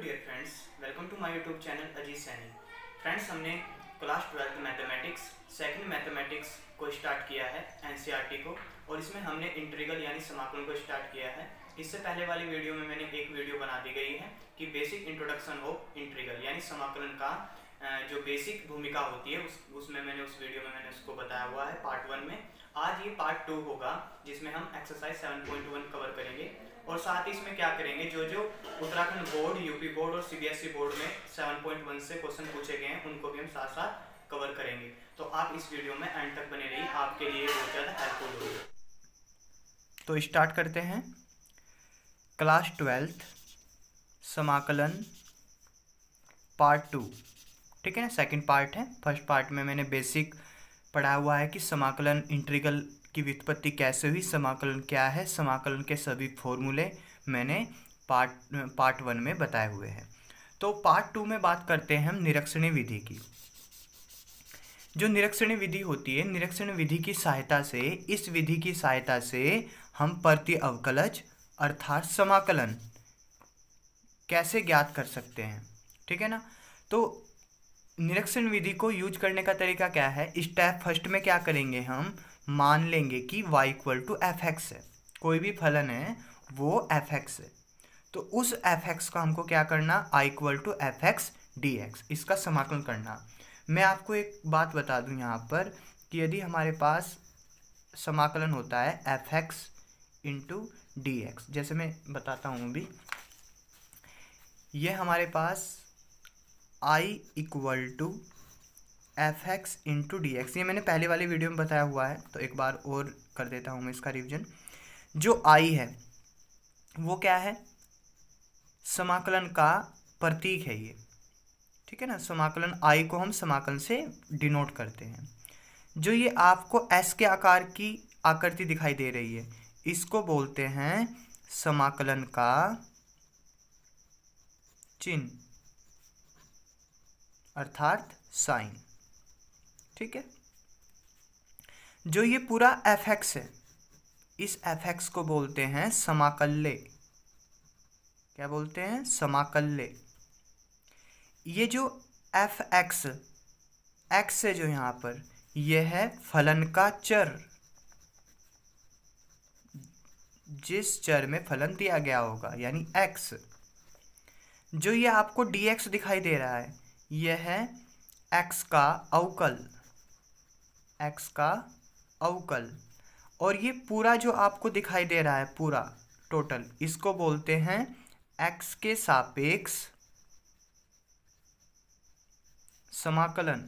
Dear friends, welcome to my YouTube channel Aziz Saini. Friends, हमने class 12 mathematics second mathematics को start किया है NCERT को, और इसमें हमने इंटीग्रल यानी समाकलन को स्टार्ट किया है। इससे पहले वाली वीडियो में मैंने एक वीडियो बना दी गई है कि बेसिक इंट्रोडक्शन ऑफ इंटीग्रल यानी समाकलन का जो बेसिक भूमिका होती है उसमें मैंने उस वीडियो में मैंने उसको बताया हुआ है पार्ट 1 में। आज ये पार्ट 2 होगा जिसमें हम एक्सरसाइज 7.1 कवर करेंगे, और साथ ही इसमें क्या करेंगे, जो उत्तराखंड बोर्ड, यूपी बोर्ड और सीबीएसई बोर्ड में 7.1 से क्वेश्चन पूछे गए हैं उनको भी हम साथ साथ कवर करेंगे। तो आप इस वीडियो में एंड तक बने रहिए, आपके लिए बहुत ज़्यादा हेल्पफुल होगी। तो स्टार्ट करते हैं। क्लास 12 समाकलन पार्ट 2, ठीक है ना, सेकंड पार्ट है। फर्स्ट पार्ट में मैंने बेसिक पढ़ा हुआ है कि समाकलन इंटीग्रल की व्युत्पत्ति कैसे हुई, समाकलन क्या है, समाकलन के सभी फॉर्मूले मैंने पार्ट 1 में बताए हुए हैं। तो पार्ट 2 में बात करते हैं हम निरीक्षणीय विधि की। जो निरीक्षणीय विधि होती है, निरीक्षण विधि की सहायता से, इस विधि की सहायता से हम प्रति अवकलज अर्थात समाकलन कैसे ज्ञात कर सकते हैं, ठीक है ना। तो निरीक्षण विधि को यूज करने का तरीका क्या है, स्टेप फर्स्ट में क्या करेंगे, हम मान लेंगे कि y equal to f x है, कोई भी फलन है वो एफ एक्स है, तो उस एफ एक्स का हमको क्या करना, i equal to f x d x, इसका समाकलन करना। मैं आपको एक बात बता दूं यहाँ पर कि यदि हमारे पास समाकलन होता है f x into d x, जैसे मैं बताता हूँ अभी, ये हमारे पास i equal to f x into d x, ये मैंने पहले वाली वीडियो में बताया हुआ है, तो एक बार और कर देता हूँ मैं इसका रिवीजन। जो i है वो क्या है, समाकलन का प्रतीक है ये, ठीक है ना। समाकलन i को हम समाकलन से डिनोट करते हैं। जो ये आपको s के आकार की आकृति दिखाई दे रही है, इसको बोलते हैं समाकलन का चिन्ह अर्थात साइन, ठीक है। जो ये पूरा एफ एक्स है, इस एफ एक्स को बोलते हैं समाकल्य। क्या बोलते हैं, समाकल्य। ये जो एफ एक्स एक्स है जो यहाँ पर, यह है फलन का चर, जिस चर में फलन दिया गया होगा यानी एक्स। जो ये आपको डी एक्स दिखाई दे रहा है, यह है एक्स का अवकल, एक्स का अवकल। और ये पूरा जो आपको दिखाई दे रहा है पूरा टोटल, इसको बोलते हैं एक्स के सापेक्ष समाकलन,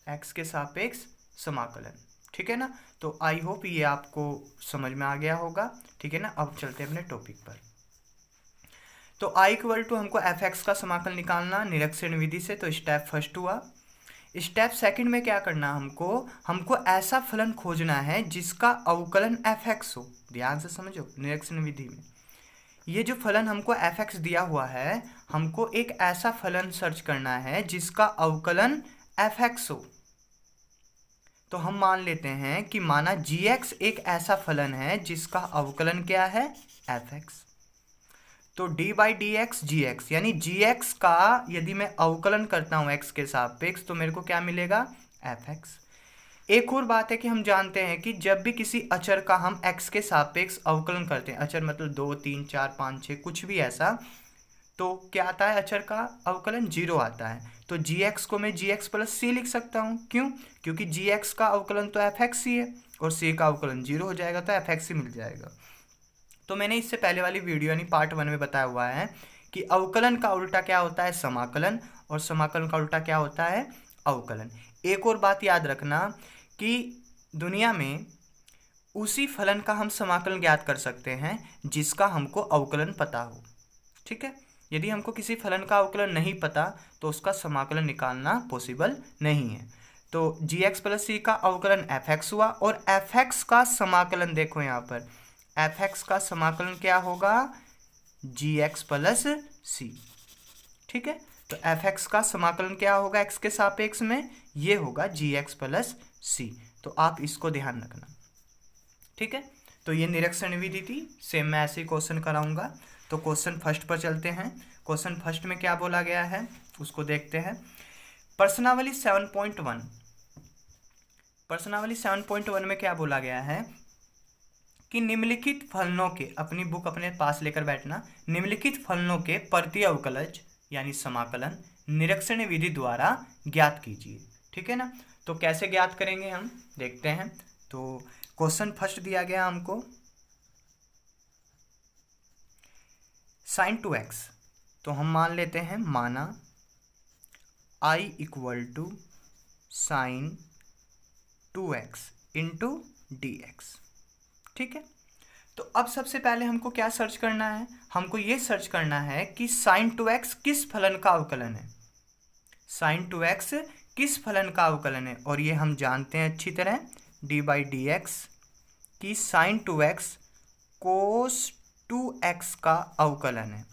एक्स के सापेक्ष समाकलन, ठीक है ना। तो आई होप ये आपको समझ में आ गया होगा, ठीक है ना। अब चलते हैं अपने टॉपिक पर। तो i इक्वल टू हमको एफ एक्स का समाकलन निकालना निरीक्षण विधि से, तो स्टेप फर्स्ट हुआ। स्टेप सेकंड में क्या करना, हमको ऐसा फलन खोजना है जिसका अवकलन एफ एक्स हो। ध्यान से समझो, निरीक्षण विधि में ये जो फलन हमको एफ एक्स दिया हुआ है, हमको एक ऐसा फलन सर्च करना है जिसका अवकलन एफ एक्स हो। तो हम मान लेते हैं कि माना जी एक्स एक ऐसा फलन है जिसका अवकलन क्या है, एफ एक्स। तो d by d x g x, यानी जी एक्स का यदि मैं अवकलन करता हूँ एक्स के सापेक्ष, तो मेरे को क्या मिलेगा, एफ एक्स। एक और बात है कि हम जानते हैं कि जब भी किसी अचर का हम एक्स के सापेक्ष अवकलन करते हैं, अचर मतलब 2, 3, 4, 5, 6 कुछ भी ऐसा, तो क्या आता है, अचर का अवकलन 0 आता है। तो जी एक्स को मैं जी एक्स प्लस सी लिख सकता हूँ। क्यों, क्योंकि जी एक्स का अवकलन तो एफ एक्स ही है और सी का अवकलन 0 हो जाएगा, तो एफ एक्स ही मिल जाएगा। तो मैंने इससे पहले वाली वीडियो यानी पार्ट 1 में बताया हुआ है कि अवकलन का उल्टा क्या होता है, समाकलन, और समाकलन का उल्टा क्या होता है, अवकलन। एक और बात याद रखना कि दुनिया में उसी फलन का हम समाकलन ज्ञात कर सकते हैं जिसका हमको अवकलन पता हो, ठीक है। यदि हमको किसी फलन का अवकलन नहीं पता तो उसका समाकलन निकालना पॉसिबल नहीं है। तो जी एक्स प्लस सी का अवकलन एफ एक्स हुआ, और एफ एक्स का समाकलन देखो यहाँ पर, एफ एक्स का समाकलन क्या होगा, जी एक्स प्लस सी, ठीक है। तो एफ एक्स का समाकलन क्या होगा एक्स के सापेक्ष में, ये होगा जी एक्स प्लस सी। तो आप इसको ध्यान रखना, ठीक है। तो ये निरीक्षण विधि थी। सेम मैं ऐसे ही क्वेश्चन कराऊंगा। तो क्वेश्चन फर्स्ट पर चलते हैं। क्वेश्चन फर्स्ट में क्या बोला गया है उसको देखते हैं। प्रश्नावली 7.1 में क्या बोला गया है कि निम्नलिखित फलनों के, अपनी बुक अपने पास लेकर बैठना, निम्नलिखित फलनों के प्रति अवकलज यानी समाकलन निरीक्षण विधि द्वारा ज्ञात कीजिए। ठीक है ना। तो कैसे ज्ञात करेंगे हम देखते हैं। तो क्वेश्चन फर्स्ट दिया गया हमको sin 2x, तो हम मान लेते हैं, माना I equal to sine 2x into dx। ठीक है। तो अब सबसे पहले हमको क्या सर्च करना है, हमको ये सर्च करना है कि sin 2x किस फलन का अवकलन है, sin 2x किस फलन का अवकलन है। और ये हम जानते हैं अच्छी तरह d/dx कि sin 2x cos 2x का अवकलन है।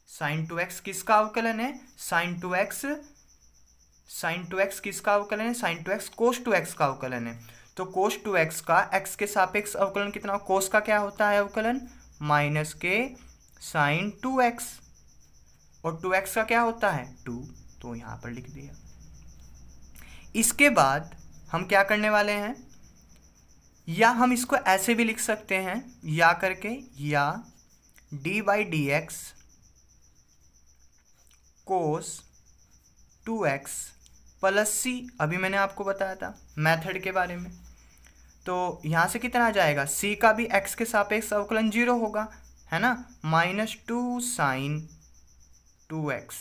sin 2x किसका अवकलन है, sin 2x किसका अवकलन है, sin 2x cos 2x का अवकलन है। तो cos 2x का x के सापेक्ष अवकलन कितना, cos का क्या होता है अवकलन, माइनस के sin 2x, और 2x का क्या होता है 2, तो यहाँ पर लिख दिया। इसके बाद हम क्या करने वाले हैं, या हम इसको ऐसे भी लिख सकते हैं या करके, या d/dx cos 2x plus c, अभी मैंने आपको बताया था मेथड के बारे में। तो यहाँ से कितना आ जाएगा, c का भी x के सापेक्ष अवकलन 0 होगा, है ना, -2 sin 2x,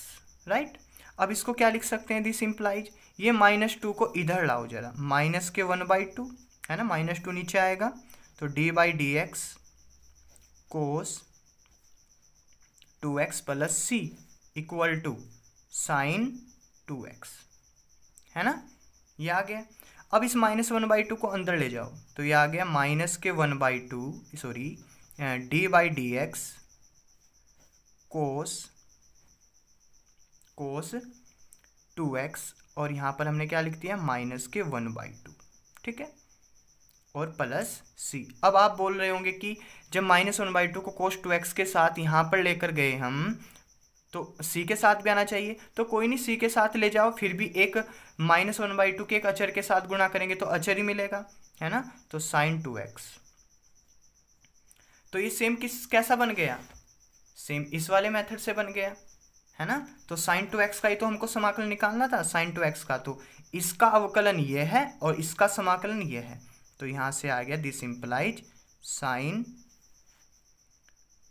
राइट। अब इसको क्या लिख सकते हैं, दिस इम्प्लाइज, ये -2 को इधर लाओ जरा, माइनस के 1/2, है ना, -2 नीचे आएगा, तो d/dx cos 2x plus c equal to sine 2x, है ना, ये आ गया। अब इस -1/2 को अंदर ले जाओ, तो ये आ गया d/dx cos 2x, और यहाँ पर हमने क्या लिख दिया, -1/2, ठीक है, और प्लस c। अब आप बोल रहे होंगे कि जब -1/2 को cos 2x के साथ यहाँ पर लेकर गए हम, तो c के साथ भी आना चाहिए। तो कोई नहीं, c के साथ ले जाओ, फिर भी एक -1/2 के एक अचर के साथ गुणा करेंगे तो अचर ही मिलेगा, है ना, तो sin 2x। तो ये सेम कैसा बन गया, सेम इस वाले मेथड से बन गया, है ना। तो sin 2x का ही तो हमको समाकलन निकालना था, sin 2x का, तो इसका अवकलन ये है और इसका समाकलन ये है। तो यहाँ से आ गया this implies sin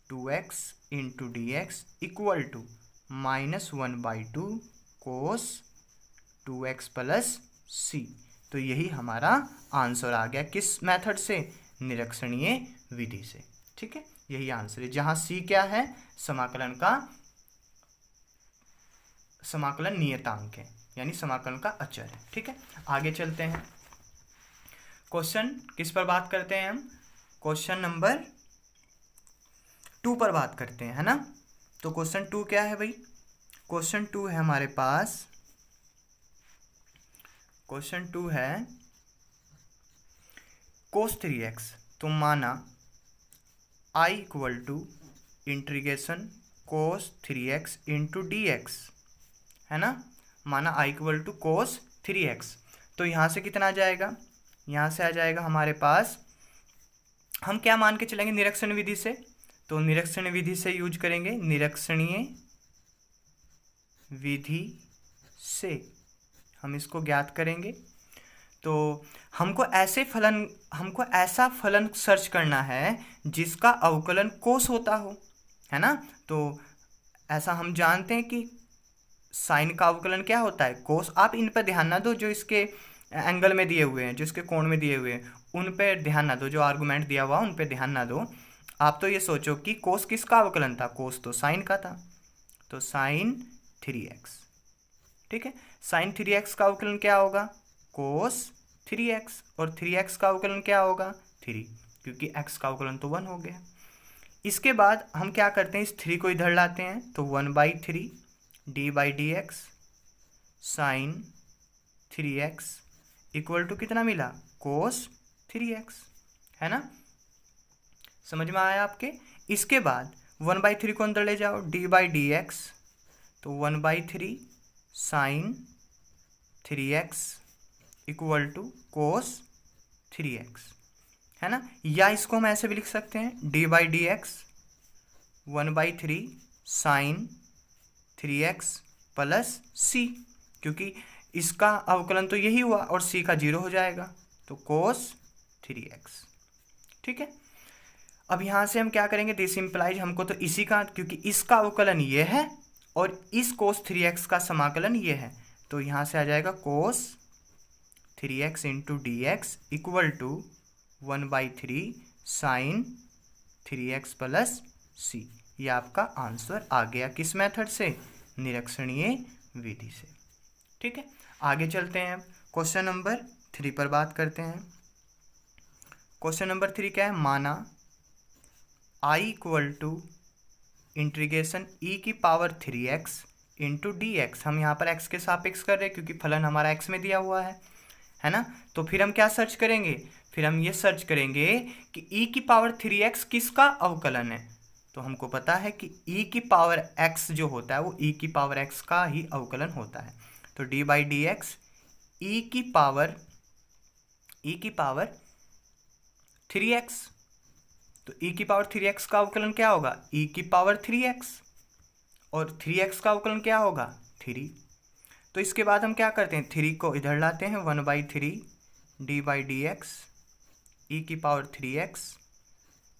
2x into dx equal to -1/2 cos 2x plus c। तो यही हमारा आंसर आ गया, किस मेथड से, निरीक्षणीय विधि से। ठीक है, यही आंसर है, जहां c क्या है, समाकलन नियतांक है, यानी समाकलन का अचर है। ठीक है, आगे चलते हैं। क्वेश्चन किस पर बात करते हैं हम, क्वेश्चन नंबर 2 पर बात करते हैं, है ना। तो क्वेश्चन 2 क्या है भाई, क्वेश्चन 2 है हमारे पास, क्वेश्चन 2 है cos 3x। तो माना I equal to integration cos 3x into dx, है ना, माना I equal to cos 3x। तो यहाँ से कितना आ जाएगा, यहाँ से आ जाएगा हमारे पास, हम क्या मान के चलेंगे, निरीक्षण विधि से। तो निरीक्षण विधि से यूज करेंगे, निरीक्षणीय विधि से हम इसको ज्ञात करेंगे। तो हमको ऐसा फलन सर्च करना है जिसका अवकलन कोस होता हो, है ना। तो ऐसा हम जानते हैं कि साइन का अवकलन क्या होता है, कोस। आप इन पर ध्यान ना दो जो इसके एंगल में दिए हुए हैं, जो इसके कोण में दिए हुए हैं, उन पर ध्यान ना दो, जो आर्गुमेंट दिया हुआ उन पर ध्यान ना दो। आप तो ये सोचो कि कोस किसका अवकलन था, कोस तो साइन का था, तो साइन 3x। ठीक है, साइन 3x का अवकलन क्या होगा, कोस 3x, और 3x का अवकलन क्या होगा 3, क्योंकि x का अवकलन तो 1 हो गया। इसके बाद हम क्या करते हैं, इस 3 को इधर लाते हैं, तो 1/3 d/dx sign 3x equal to कितना मिला, कोस 3x, है ना। समझ में आया आपके। इसके बाद 1/3 को अंदर ले जाओ, d/dx, तो 1/3 sine 3x equal to cos 3x, है ना। या इसको हम ऐसे भी लिख सकते हैं, d/dx 1/3 sine 3x plus c, क्योंकि इसका अवकलन तो यही हुआ और c का 0 हो जाएगा, तो कोस 3x। ठीक है, अब यहाँ से हम क्या करेंगे, दिस इम्प्लाइज, हमको तो इसी का, क्योंकि इसका अवकलन ये है और इस कोस 3x का समाकलन ये है, तो यहाँ से आ जाएगा cos 3x into d x equal to 1/3 sine 3x plus c। ये आपका आंसर आ गया किस मेथड से, निरीक्षणीय विधि से। ठीक है, आगे चलते हैं। अब क्वेश्चन नंबर 3 पर बात करते हैं। क्वेश्चन नंबर 3 क्या है, माना I equal to integration e की power 3x into d x. हम यहाँ पर x के सापेक्ष कर रहे हैं क्योंकि फलन हमारा x में दिया हुआ है ना। तो फिर हम क्या सर्च करेंगे, फिर हम ये सर्च करेंगे कि e की पावर 3x किसका अवकलन है। तो हमको पता है कि e की पावर x जो होता है वो e की पावर x का ही अवकलन होता है। तो d/dx e की पावर 3x, तो e की पावर 3x का अवकलन क्या होगा, e की पावर 3x, और 3x का अवकलन क्या होगा 3। तो इसके बाद हम क्या करते हैं, 3 को इधर लाते हैं, 1/3 d/dx e की power 3x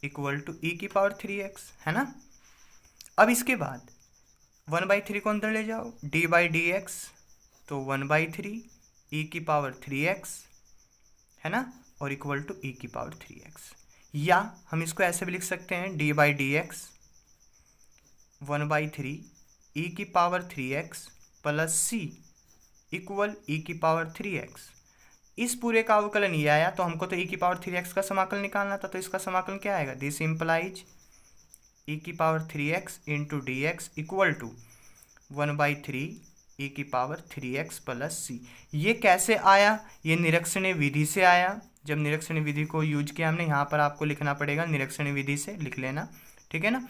equal to e की पावर 3x, है ना। अब इसके बाद 1/3 को अंदर ले जाओ, d/dx, तो 1/3 e की पावर 3x, है ना, और इक्वल टू e की पावर 3x। या हम इसको ऐसे भी लिख सकते हैं, d/dx 1/3 e की power 3x plus c equal e की पावर 3x। इस पूरे का अवकलन ये आया, तो हमको तो e की पावर 3x का समाकलन निकालना था, तो इसका समाकलन क्या आएगा, दिस इम्प्लाइज e की power 3x into d x equal to 1/3 e की पावर 3x प्लस c। ये कैसे आया, ये निरीक्षणीय विधि से आया। जब निरीक्षणीय विधि को यूज किया हमने, यहाँ पर आपको लिखना पड़ेगा निरीक्षणीय विधि से, लिख लेना, ठीक है ना।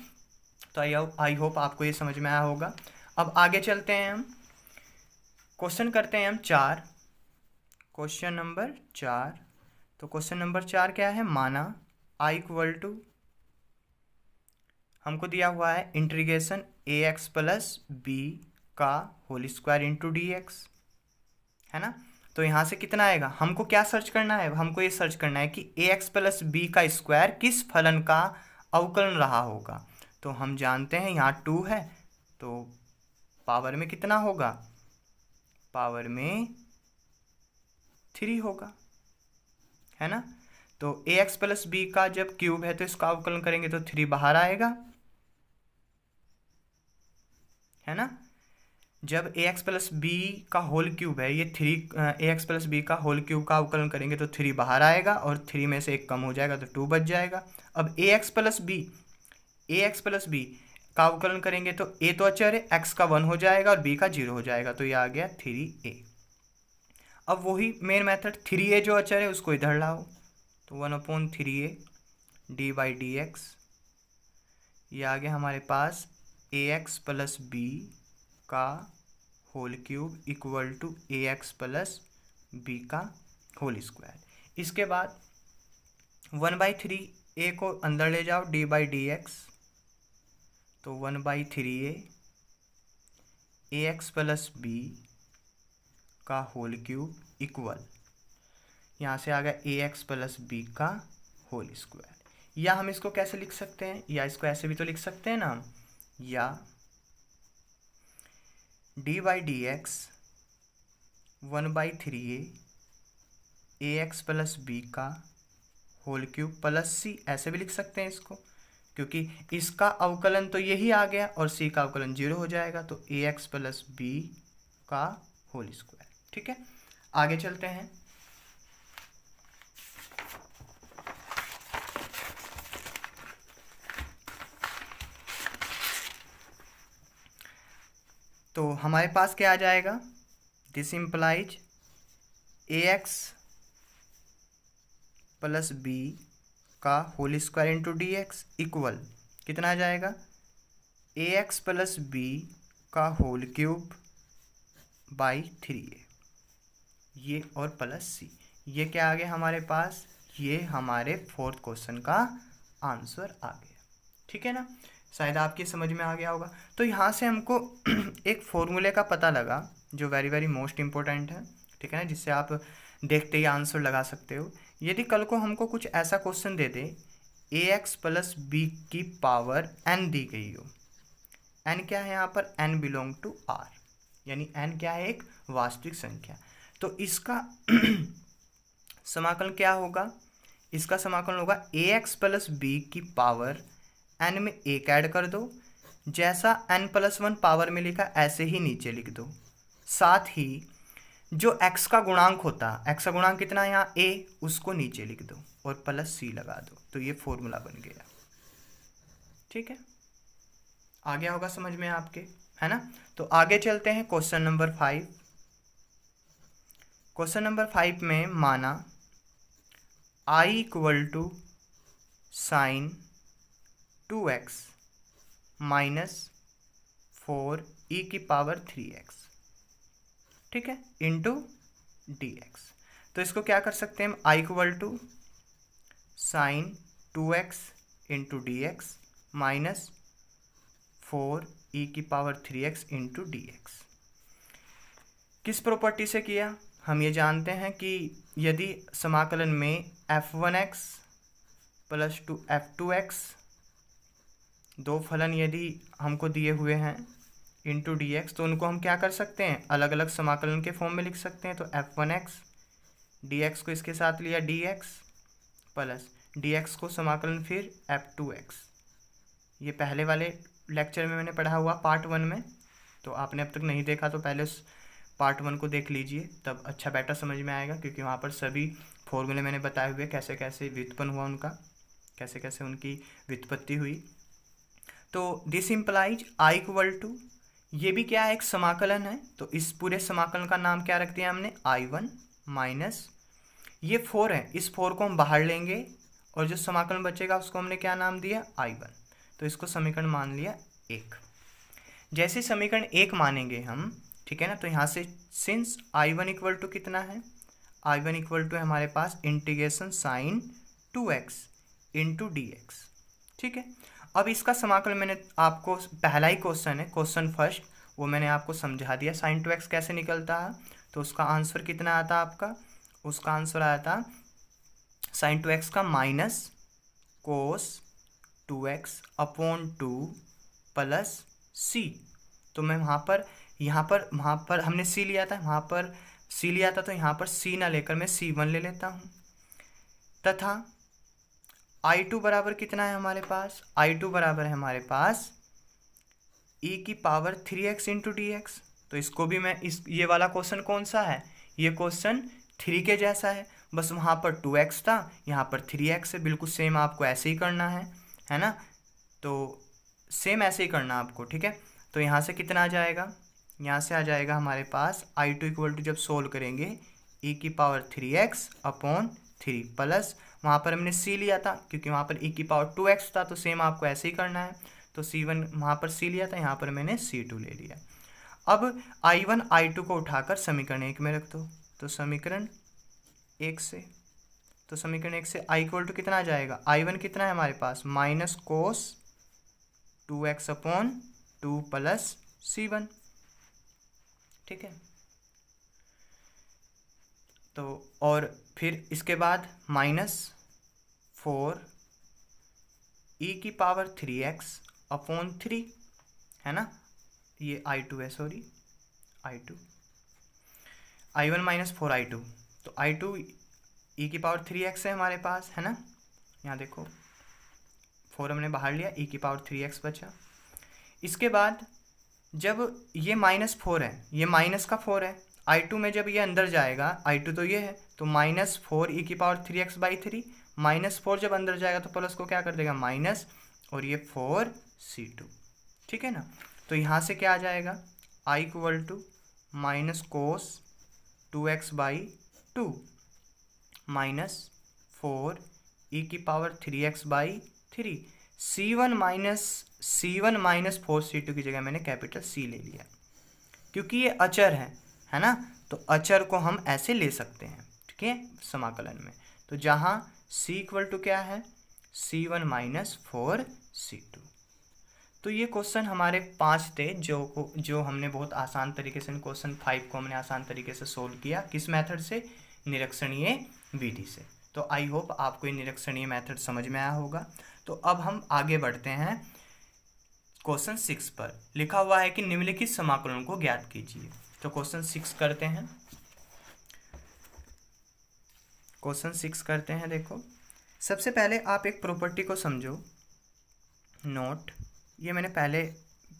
तो आई होप आपको ये समझ में आया होगा। अब आगे चलते हैं, हम क्वेश्चन करते हैं हम 4, क्वेश्चन नंबर 4। तो क्वेश्चन नंबर 4 क्या है, माना I इक्वल टू, हमको दिया हुआ है इंटीग्रेशन ax प्लस बी का whole square into d x, है ना। तो यहाँ से कितना आएगा, हमको क्या सर्च करना है, हमको ये सर्च करना है कि ax प्लस बी का स्क्वायर किस फलन का अवकलन रहा होगा। तो हम जानते हैं यहाँ 2 है, तो पावर में कितना होगा, पावर में 3 होगा, है ना। तो ax प्लस बी का जब क्यूब है तो इसका अवकलन करेंगे तो 3 बाहर आएगा, है ना। जब ax प्लस बी का होल क्यूब है, ये 3 ax प्लस बी का होल क्यूब का अवकलन करेंगे तो 3 बाहर आएगा और 3 में से 1 कम हो जाएगा तो 2 बच जाएगा। अब ax प्लस बी का अवकलन करेंगे तो a तो अचर है, x का 1 हो जाएगा और b का 0 हो जाएगा, तो ये आ गया 3a। अब वही मेन मेथड, 3a जो अचर है उसको इधर लाओ, तो 1/3a d/dx, ये आ गया हमारे पास ax प्लस बी का whole cube equal to ax plus b का होल स्क्वायर। इसके बाद 1/3 a को अंदर ले जाओ, d/dx, तो 1/3a ax प्लस बी का होल क्यूब इक्वल, यहाँ से आ गया ax प्लस बी का होल स्क्वायर। या हम इसको कैसे लिख सकते हैं, या इसको ऐसे भी तो लिख सकते हैं ना हम, या d/dx 1/3a ax plus b का होल क्यूब प्लस c, ऐसे भी लिख सकते हैं इसको, क्योंकि इसका अवकलन तो यही आ गया और c का अवकलन 0 हो जाएगा, तो ax प्लस बी का होल स्क्वायर। ठीक है, आगे चलते हैं। तो हमारे पास क्या आ जाएगा, this implies ax plus b का whole square into d x equal कितना आ जाएगा, ए एक्स प्लस बी का होल क्यूब बाई 3a, ये और प्लस सी। ये क्या आ गया हमारे पास, ये हमारे फोर्थ क्वेश्चन का आंसर आ गया। ठीक है ना, शायद आपकी समझ में आ गया होगा। तो यहाँ से हमको एक फॉर्मूले का पता लगा जो वेरी वेरी मोस्ट इम्पोर्टेंट है। ठीक है ना, जिससे आप देखते ही आंसर लगा सकते हो। यदि कल को हमको कुछ ऐसा क्वेश्चन दे दे, ए एक्स प्लस बी की पावर n दी गई हो, n क्या है यहाँ पर, n बिलोंग टू r, यानी n क्या है, एक वास्तविक संख्या। तो इसका समाकलन क्या होगा, इसका समाकलन होगा ए एक्स प्लस बी की पावर n में एक ऐड कर दो, जैसा n+1 पावर में लिखा ऐसे ही नीचे लिख दो। साथ ही जो x का गुणांक होता है, x का गुणांक कितना है यहाँ a, उसको नीचे लिख दो और प्लस c लगा दो। तो ये फॉर्मूला बन गया। ठीक है, आ गया होगा समझ में आपके, है ना। तो आगे चलते हैं क्वेश्चन नंबर 5। क्वेश्चन नंबर 5 में माना i equal to sine 2x minus 4e की पावर 3x, ठीक है, इंटू dx। तो इसको क्या कर सकते हैं हम, i equal to sine 2x into dx minus 4e की पावर 3x इंटू dx। किस प्रॉपर्टी से किया, हम ये जानते हैं कि यदि समाकलन में f1x प्लस टू f2x दो फलन यदि हमको दिए हुए हैं इंटू dx, तो उनको हम क्या कर सकते हैं, अलग अलग समाकलन के फॉर्म में लिख सकते हैं। तो f1x dx को इसके साथ लिया dx प्लस dx को समाकलन फिर f2x। ये पहले वाले लेक्चर में मैंने पढ़ा हुआ पार्ट 1 में, तो आपने अब तक नहीं देखा तो पहले उस पार्ट 1 को देख लीजिए, तब अच्छा बेटर समझ में आएगा, क्योंकि वहाँ पर सभी फॉर्मूले मैंने बताए हुए कैसे कैसे व्युत्पन्न हुआ उनका, कैसे कैसे उनकी व्युत्पत्ति हुई। तो this implies i equal to, ये भी क्या है, एक समाकलन है। तो इस पूरे समाकलन का नाम क्या रख दिया हमने, i1 माइनस ये 4 है, इस 4 को हम बाहर लेंगे और जो समाकलन बचेगा उसको हमने क्या नाम दिया, i1। तो इसको समीकरण मान लिया 1। जैसे समीकरण 1 मानेंगे हम, ठीक है ना, तो यहाँ से सिंस i1 इक्वल टू कितना है, i1 इक्वल टू है हमारे पास integration sine 2x into dx। ठीक है, अब इसका समाकलन मैंने आपको, पहला ही क्वेश्चन है, क्वेश्चन फर्स्ट, वो मैंने आपको समझा दिया साइन 2x कैसे निकलता है। तो उसका आंसर कितना आता आपका, उसका आंसर आया था साइन 2x का minus cos 2x upon 2 plus c। तो मैं वहाँ पर हमने c लिया था, वहाँ पर c लिया था, तो यहाँ पर c ना लेकर मैं c1 ले लेता हूँ। तथा i2 बराबर कितना है हमारे पास, i2 बराबर है हमारे पास e की पावर 3x इंटू dx। तो इसको भी मैं ये वाला क्वेश्चन कौन सा है, ये क्वेश्चन 3 के जैसा है, बस वहाँ पर 2x था, यहाँ पर 3x है। बिल्कुल सेम आपको ऐसे ही करना है ना, तो सेम ऐसे ही करना आपको। ठीक है, तो यहाँ से कितना आ जाएगा, यहाँ से आ जाएगा हमारे पास i2 इक्वल टू, जब सोल्व करेंगे e की पावर 3x अपॉन 3 प्लस वहाँ पर हमने c लिया था, क्योंकि वहाँ पर e की पावर 2x था, तो सेम आपको ऐसे ही करना है। तो c1 वहाँ पर c लिया था, यहाँ पर मैंने c2 ले लिया। अब i1 i2 को उठाकर समीकरण 1 में रख दो। तो समीकरण 1 से, तो समीकरण 1 से i इक्वल टू कितना आ जाएगा, i1 कितना है हमारे पास, minus cos 2x upon 2 plus c1। ठीक है, तो और फिर इसके बाद माइनस 4 e की पावर 3x अपॉन 3, है ना, ये i2 है, सॉरी i1 माइनस 4 i2। तो i2 e की पावर 3x है हमारे पास, है ना, यहाँ देखो 4 हमने बाहर लिया, e की पावर 3x बचा। इसके बाद जब ये माइनस 4 है, ये माइनस का 4 है, i2 में जब ये अंदर जाएगा, i2 तो ये है, तो माइनस 4 e की पावर 3x बाई 3, माइनस 4 जब अंदर जाएगा तो प्लस को क्या कर देगा, माइनस, और ये 4c2। ठीक है ना, तो यहाँ से क्या आ जाएगा, i equal to minus cos 2x by 2 minus 4 e की power 3x/3। C1 minus 4C2 की जगह मैंने कैपिटल C ले लिया क्योंकि ये अचर है ना, तो अचर को हम ऐसे ले सकते हैं, ठीक है, समाकलन में। तो जहाँ C इक्वल टू क्या है, C1 माइनस 4C2। तो ये क्वेश्चन हमारे 5 थे जो हमने बहुत आसान तरीके से, क्वेश्चन 5 को हमने आसान तरीके से सोल्व किया। किस मेथड से, निरीक्षणीय विधि से। तो आई होप आपको ये निरीक्षणीय मेथड समझ में आया होगा। तो अब हम आगे बढ़ते हैं क्वेश्चन 6 पर। लिखा हुआ है कि निम्नलिखित समाकलन को ज्ञात कीजिए। तो क्वेश्चन 6 करते हैं। क्वेश्चन 6 करते हैं। देखो, सबसे पहले आप एक प्रॉपर्टी को समझो। नोट, ये मैंने पहले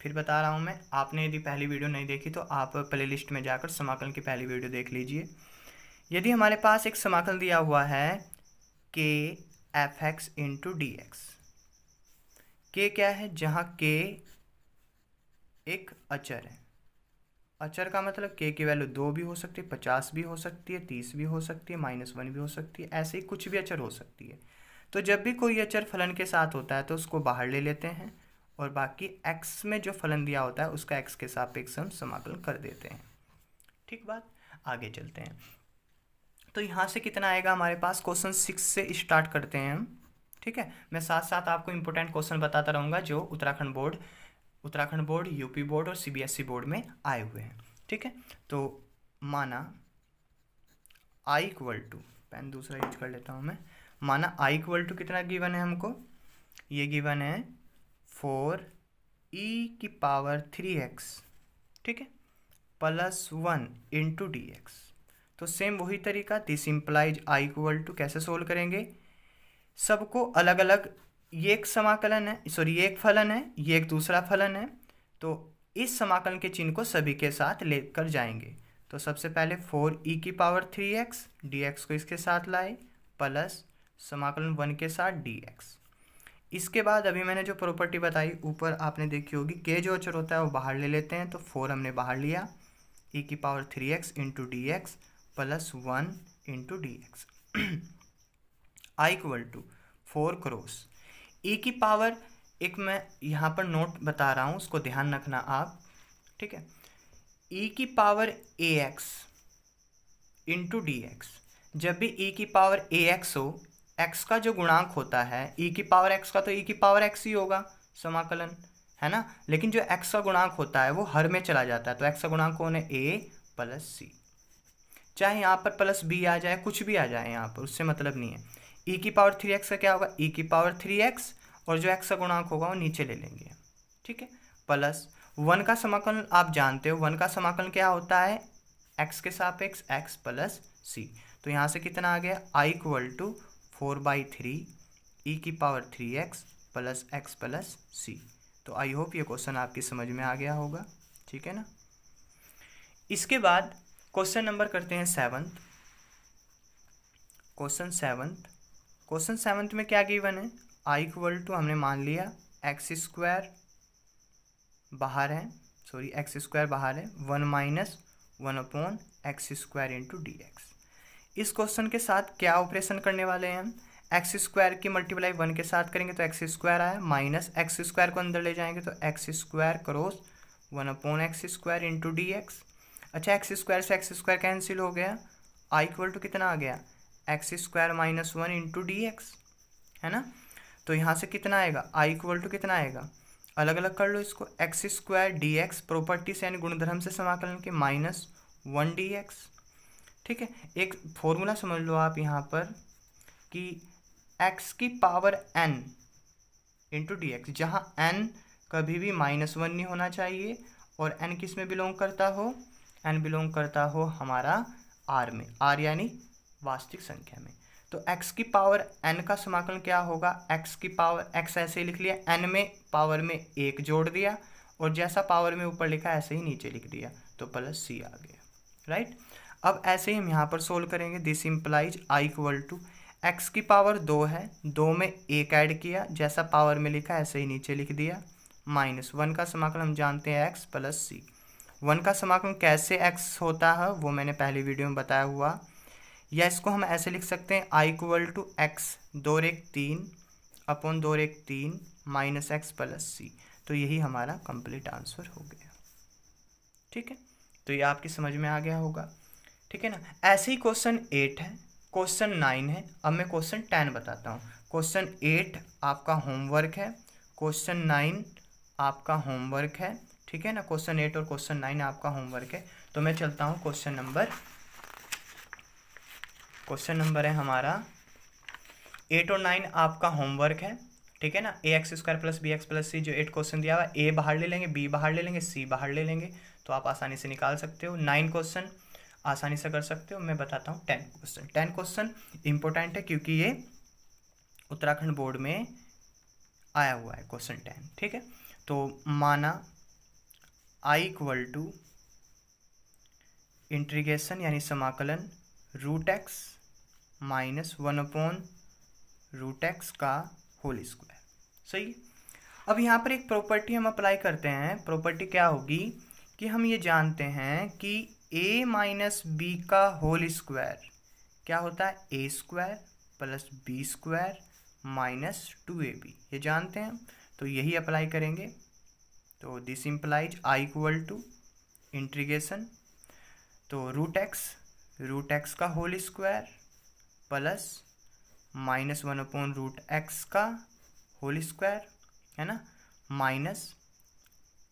फिर बता रहा हूँ मैं, आपने यदि पहली वीडियो नहीं देखी तो आप प्लेलिस्ट में जाकर समाकलन की पहली वीडियो देख लीजिए। यदि हमारे पास एक समाकलन दिया हुआ है के fx इंटू डी एक्स। के क्या है, जहाँ के एक अचर है। अचर का मतलब के की वैल्यू 2 भी हो सकती है, 50 भी हो सकती है, 30 भी हो सकती है, -1 भी हो सकती है, ऐसे ही कुछ भी अचर हो सकती है। तो जब भी कोई अचर फलन के साथ होता है तो उसको बाहर ले लेते हैं और बाकी x में जो फलन दिया होता है उसका x के सापेक्ष हम समाकलन कर देते हैं। ठीक बात, आगे चलते हैं। तो यहाँ से कितना आएगा हमारे पास, क्वेश्चन 6 से स्टार्ट करते हैं हम। ठीक है, मैं साथ साथ आपको इंपॉर्टेंट क्वेश्चन बताता रहूँगा जो उत्तराखंड बोर्ड, यूपी बोर्ड और सीबीएसई बोर्ड में आए हुए हैं। ठीक है, तो माना i इक्वल टू, पेन दूसरा यूज कर लेता हूँ मैं। माना i इक्वल टू कितना गिवन है हमको, ये गिवन है 4e की पावर 3x, ठीक है, प्लस 1 इंटू डी एक्स। तो सेम वही तरीका, this implies i equal to, कैसे सोल्व करेंगे, सबको अलग अलग, ये एक समाकलन है, सॉरी ये एक फलन है, ये एक दूसरा फलन है, तो इस समाकलन के चिन्ह को सभी के साथ लेकर जाएंगे। तो सबसे पहले 4e की पावर 3x, dx को इसके साथ लाए, प्लस समाकलन 1 के साथ dx। इसके बाद अभी मैंने जो प्रॉपर्टी बताई ऊपर आपने देखी होगी, के जो अचर होता है वो बाहर ले लेते हैं, तो 4 हमने बाहर लिया, e की power 3x into d x plus 1 into d x. I equal to 4 cross e की पावर, एक मैं यहाँ पर नोट बता रहा हूँ, उसको ध्यान रखना आप। ठीक है, e की power ax into d x. जब भी e की पावर ax हो, x का जो गुणांक होता है e की पावर x का, तो e की पावर x ही होगा समाकलन, है ना। लेकिन जो x का गुणांक होता है वो हर में चला जाता है, तो x का गुणांक कौन है, a प्लस c। चाहे यहाँ पर प्लस b आ जाए, कुछ भी आ जाए यहाँ पर, उससे मतलब नहीं है। e की पावर 3x का क्या होगा, e की पावर 3x, और जो x का गुणांक होगा वो नीचे ले लेंगे। ठीक है, प्लस 1 का समाकलन आप जानते हो, 1 का समाकलन क्या होता है, x के सापेक्ष x प्लस c। तो यहाँ से कितना आ गया, i इक्वल टू 4/3 e की power 3x plus x plus c। तो आई होप ये क्वेश्चन आपकी समझ में आ गया होगा। ठीक है ना। इसके बाद क्वेश्चन नंबर करते हैं 7th। क्वेश्चन 7th में क्या गिवन है, i इक्वल टू, हमने मान लिया x² बाहर है, सॉरी x² बाहर है, 1 minus 1/x² into d x. इस क्वेश्चन के साथ क्या ऑपरेशन करने वाले हैं हम, x² की मल्टीप्लाई 1 के साथ करेंगे तो x² आया, माइनस x² को अंदर ले जाएंगे तो x² cross 1/x² into d x. अच्छा, x² से x² कैंसिल हो गया, i इक्वल टू कितना आ गया, x² minus 1 into d x, है ना। तो यहाँ से कितना आएगा, i इक्वल टू कितना आएगा, अलग अलग कर लो इसको, x² dx प्रॉपर्टी से यानी गुणधर्म से समाकलन के -1 dx। ठीक है, एक फॉर्मूला समझ लो आप यहाँ पर कि x की power n into d x, जहाँ n कभी भी -1 नहीं होना चाहिए और n किस में बिलोंग करता हो, n बिलोंग करता हो हमारा r में, r यानी वास्तविक संख्या में। तो x की पावर n का समाकलन क्या होगा, x की पावर x ऐसे ही लिख लिया, n में पावर में 1 जोड़ दिया और जैसा पावर में ऊपर लिखा ऐसे ही नीचे लिख दिया, तो प्लस c आ गया। राइट, अब ऐसे ही हम यहाँ पर सोल्व करेंगे। This implies i equal to, x की पावर 2 है, 2 में 1 ऐड किया, जैसा पावर में लिखा ऐसे ही नीचे लिख दिया, -1 का समाकलन हम जानते हैं x प्लस c। 1 का समाकलन कैसे x होता है वो मैंने पहली वीडियो में बताया हुआ या इसको हम ऐसे लिख सकते हैं आई इक्वल टू एक्स 2 रेख 3 अपॉन 2 रेख 3 माइनस एक्स प्लस सी। तो यही हमारा कंप्लीट आंसर हो गया। ठीक है, तो ये आपकी समझ में आ गया होगा। ठीक है ना। ऐसे ही क्वेश्चन 8 है, क्वेश्चन 9 है। अब मैं क्वेश्चन 10 बताता हूँ। क्वेश्चन 8 आपका होमवर्क है, क्वेश्चन 9 आपका होमवर्क है। ठीक है ना, क्वेश्चन 8 और क्वेश्चन 9 आपका होमवर्क है। तो मैं चलता हूँ क्वेश्चन नंबर है हमारा 8 और 9 आपका होमवर्क है। ठीक है ना। A x square plus b x plus c, जो 8 क्वेश्चन दिया हुआ है, ए बाहर ले लेंगे, बी बाहर ले लेंगे, सी बाहर ले लेंगे, तो आप आसानी से निकाल सकते हो। 9 क्वेश्चन आसानी से कर सकते हो। मैं बताता हूँ 10 क्वेश्चन। 10 क्वेश्चन इंपॉर्टेंट है क्योंकि ये उत्तराखंड बोर्ड में आया हुआ है क्वेश्चन 10। ठीक है, तो माना आई इक्वल टू इंटीग्रेशन यानी समाकलन root x minus 1 upon root x का होल स्क्वायर। सही। अब यहाँ पर एक प्रॉपर्टी हम अप्लाई करते हैं। प्रॉपर्टी क्या होगी कि हम ये जानते हैं कि a माइनस बी का होल स्क्वायर क्या होता है, a square plus b square minus 2ab, ये जानते हैं। तो यही अप्लाई करेंगे। तो this implies I equal to integration, तो रूट एक्स का whole square plus minus 1 upon root x का होल स्क्वायर, है ना, माइनस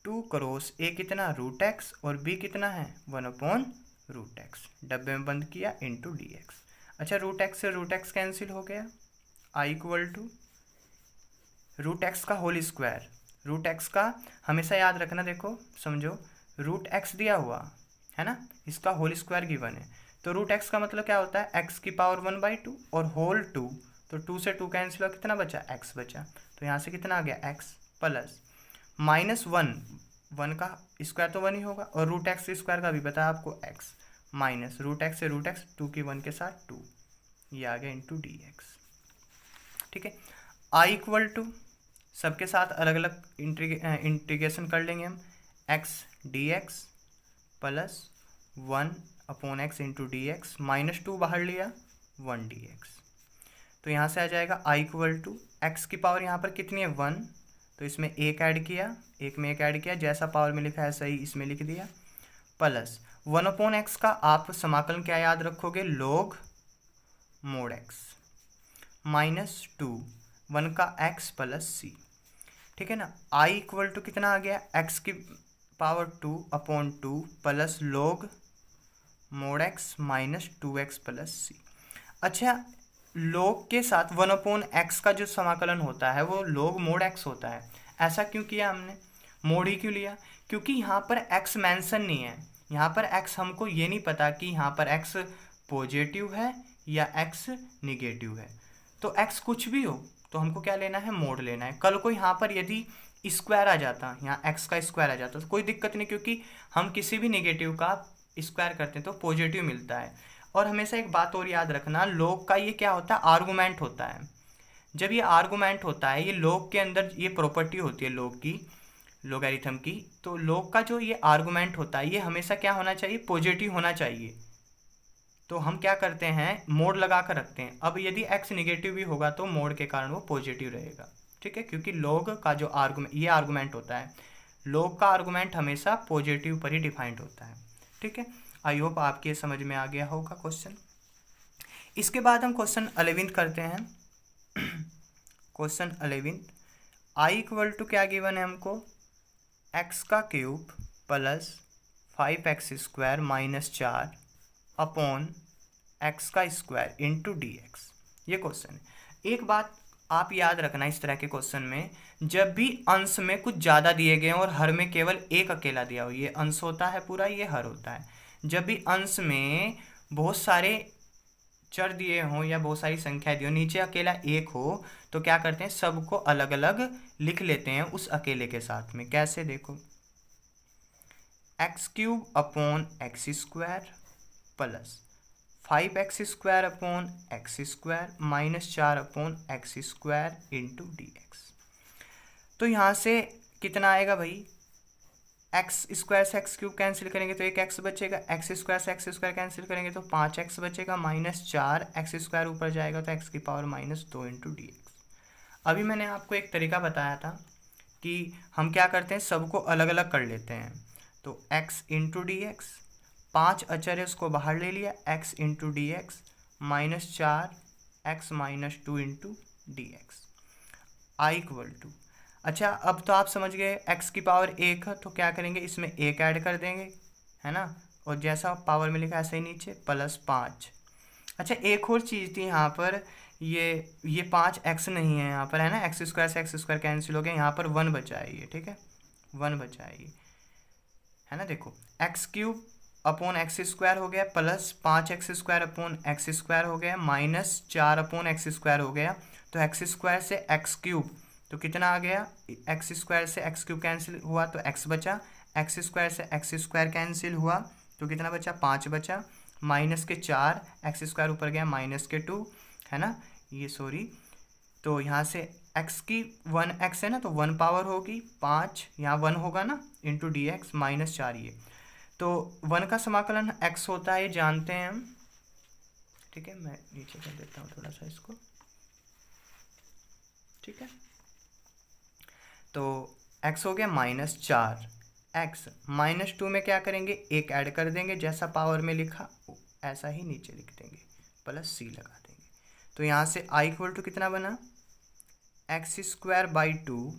2 क्रॉस ए कितना रूट एक्स और बी कितना है 1 अपॉन रूट एक्स, डब्बे में बंद किया इंटू डी एक्स। अच्छा, रूट एक्स से रूट एक्स कैंसिल हो गया। आई इक्वल टू रूट एक्स का होल स्क्वायर। रूट एक्स का हमेशा याद रखना, देखो समझो, रूट एक्स दिया हुआ है ना, इसका होल स्क्वायर गिवन है। तो रूट एक्स का मतलब क्या होता है, एक्स की पावर 1/2 और होल 2, तो 2 से 2 कैंसिल हुआ, कितना बचा, एक्स बचा। तो यहाँ से कितना आ गया, एक्स प्लस माइनस 1 का स्क्वायर तो 1 ही होगा, और रूट एक्स स्क्वायर का भी बताया आपको एक्स, माइनस रूट एक्स से रूट एक्स 2 की 1 के साथ 2, ये आ गया इंटू डी एक्स। ठीक है, आई इक्वल टू सबके साथ अलग अलग इंटीग्रेशन कर लेंगे हम, x d x plus 1 upon x into d x, minus 2 बाहर लिया 1 डी एक्स। तो यहाँ से आ जाएगा आई इक्वल टू एक्स की पावर यहाँ पर कितनी है 1, तो इसमें एक ऐड किया, एक में एक ऐड किया, जैसा पावर में लिखा है सही इसमें लिख दिया, प्लस 1 अपॉन एक्स का आप समाकलन क्या याद रखोगे, लोग मोड एक्स, माइनस 2 1 का एक्स प्लस सी। ठीक है ना। आई इक्वल टू कितना आ गया, एक्स की power 2 upon 2 plus log mod x minus 2x plus c. अच्छा, लोग के साथ 1 अपॉन एक्स का जो समाकलन होता है वो लोग मोड एक्स होता है। ऐसा क्यों किया हमने, मोड ही क्यों लिया, क्योंकि यहाँ पर x मेंशन नहीं है। यहाँ पर x हमको ये नहीं पता कि यहाँ पर x पॉजिटिव है या x निगेटिव है। तो x कुछ भी हो तो हमको क्या लेना है, मोड लेना है। कल को यहाँ पर यदि स्क्वायर आ जाता, यहाँ x का स्क्वायर आ जाता तो कोई दिक्कत नहीं, क्योंकि हम किसी भी निगेटिव का स्क्वायर करते हैं तो पॉजिटिव मिलता है। और हमेशा एक बात और याद रखना, लोग का ये क्या होता है, आर्गुमेंट होता है। जब ये आर्गुमेंट होता है, ये लोग के अंदर ये प्रॉपर्टी होती है लोग की, लोगैरिथम की, तो लोग का जो ये आर्गुमेंट होता है ये हमेशा क्या होना चाहिए, पॉजिटिव होना चाहिए। तो हम क्या करते हैं, मोड लगा कर रखते हैं। अब यदि एक्स निगेटिव भी होगा तो मोड के कारण वो पॉजिटिव रहेगा। ठीक है, क्योंकि लोग का जो ये आर्गुमेंट होता है, लोग का आर्गुमेंट हमेशा पॉजिटिव पर ही डिफाइंड होता है। ठीक है, आई होप आपके समझ में आ गया होगा क्वेश्चन। इसके बाद हम क्वेश्चन 11 करते हैं। क्वेश्चन 11, आई इक्वल टू क्या गिवन है हमको, एक्स का cube plus 5x square minus 4 upon x का स्क्वायर इंटू डी एक्स, ये क्वेश्चन है। एक बात आप याद रखना, इस तरह के क्वेश्चन में जब भी अंश में कुछ ज़्यादा दिए गए और हर में केवल एक अकेला दिया हो, ये अंश होता है पूरा, ये हर होता है। जब भी अंश में बहुत सारे चर दिए हों या बहुत सारी संख्या दी हो, नीचे अकेला एक हो, तो क्या करते हैं, सबको अलग अलग लिख लेते हैं उस अकेले के साथ में। कैसे, देखो, x cube upon x square plus 5x square upon x square minus 4 upon x square into d x. तो यहाँ से कितना आएगा भाई, एक्स स्क्वायर से एक्स क्यूब कैंसिल करेंगे तो एक एक्स बचेगा, एक्स स्क्वायर से एक्स स्क्वायर कैंसिल करेंगे तो 5x बचेगा, -4 एक्स स्क्वायर ऊपर जाएगा तो x की पावर -2 इंटू डी एक्स। अभी मैंने आपको एक तरीका बताया था कि हम क्या करते हैं, सबको अलग अलग कर लेते हैं। तो x इंटू डी एक्स, 5 अचर है उसको बाहर ले लिया, x into d x -4 x -2 into d x I equal to. अच्छा अब तो आप समझ गए x की पावर 1 है तो क्या करेंगे, इसमें 1 ऐड कर देंगे, है ना, और जैसा पावर में लिखा है ऐसे ही नीचे +5। अच्छा एक और चीज़ थी यहाँ पर, ये 5x नहीं है यहाँ पर, है ना, एक्स स्क्वायर से एक्स स्क्वायर कैंसिल हो गया, यहाँ पर 1 बचा है ये, ठीक है, 1 बचा है ये, है ना। देखो x³ अपॉन एक्स स्क्वायर हो गया, +5x square upon x square हो गया, -4 अपॉन एक्स स्क्वायर हो गया। तो एक्स स्क्वायर से x³ तो कितना आ गया, एक्स स्क्वायर से x³ कैंसिल हुआ तो x बचा, एक्स स्क्वायर से एक्स स्क्वायर कैंसिल हुआ तो कितना बचा, 5 बचा, -4 एक्स स्क्वायर ऊपर गया -2, है ना, ये सॉरी। तो यहाँ से x की 1x है ना तो 1 पावर होगी 5, यहाँ 1 होगा ना, इंटू डी एक्स -4 ये। तो 1 का समाकलन x होता है, ये जानते हैं हम, ठीक है। मैं नीचे कर देता हूँ थोड़ा सा इसको, ठीक है। तो x हो गया -4, x -2 में क्या करेंगे, 1 ऐड कर देंगे, जैसा पावर में लिखा ऐसा ही नीचे लिख देंगे, +c लगा देंगे। तो यहाँ से i इक्वल टू कितना बना, x²/2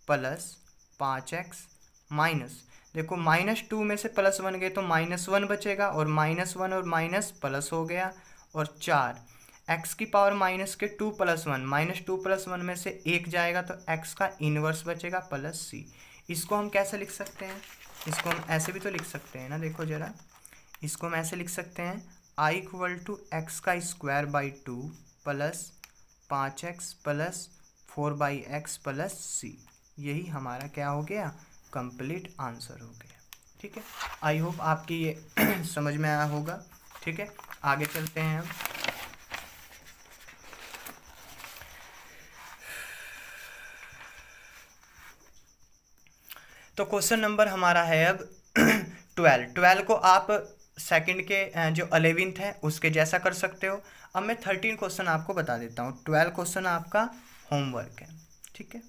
+ 5x माइनस, देखो -2 में से +1 गए तो -1 बचेगा, और -1 और माइनस प्लस हो गया, और 4 x की पावर -2 + 1, -2 + 1 में से 1 जाएगा तो x का इनवर्स बचेगा +c। इसको हम कैसे लिख सकते हैं, इसको हम ऐसे भी तो लिख सकते हैं ना, देखो जरा, इसको हम ऐसे लिख सकते हैं, i equal to x²/2 + 5x + 4/x + c। यही हमारा क्या हो गया, कंप्लीट आंसर हो गया, ठीक है। आई होप आपकी ये समझ में आया होगा, ठीक है। आगे चलते हैं हम। तो क्वेश्चन नंबर हमारा है अब 12 को आप सेकंड के जो 11th है उसके जैसा कर सकते हो। अब मैं 13 क्वेश्चन आपको बता देता हूँ, 12 क्वेश्चन आपका होमवर्क है, ठीक है।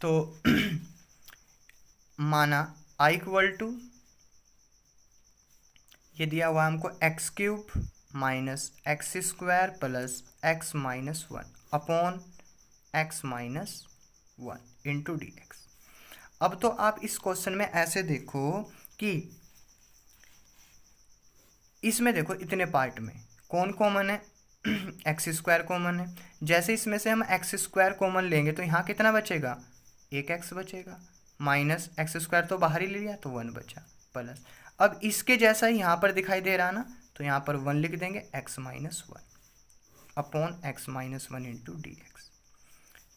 तो माना i इक्वल टू, ये दिया हुआ हमको x³ - x² + x - 1 upon x - 1 into d x. अब तो आप इस क्वेश्चन में ऐसे देखो कि इसमें देखो इतने पार्ट में कौन कॉमन है, x² कॉमन है। जैसे इसमें से हम x² कॉमन लेंगे तो यहाँ कितना बचेगा, 1x बचेगा, -x² तो बाहर ही ले लिया तो 1 बचा, प्लस अब इसके जैसा ही यहाँ पर दिखाई दे रहा ना, तो यहाँ पर 1 लिख देंगे, x - 1 upon x - 1 into d x,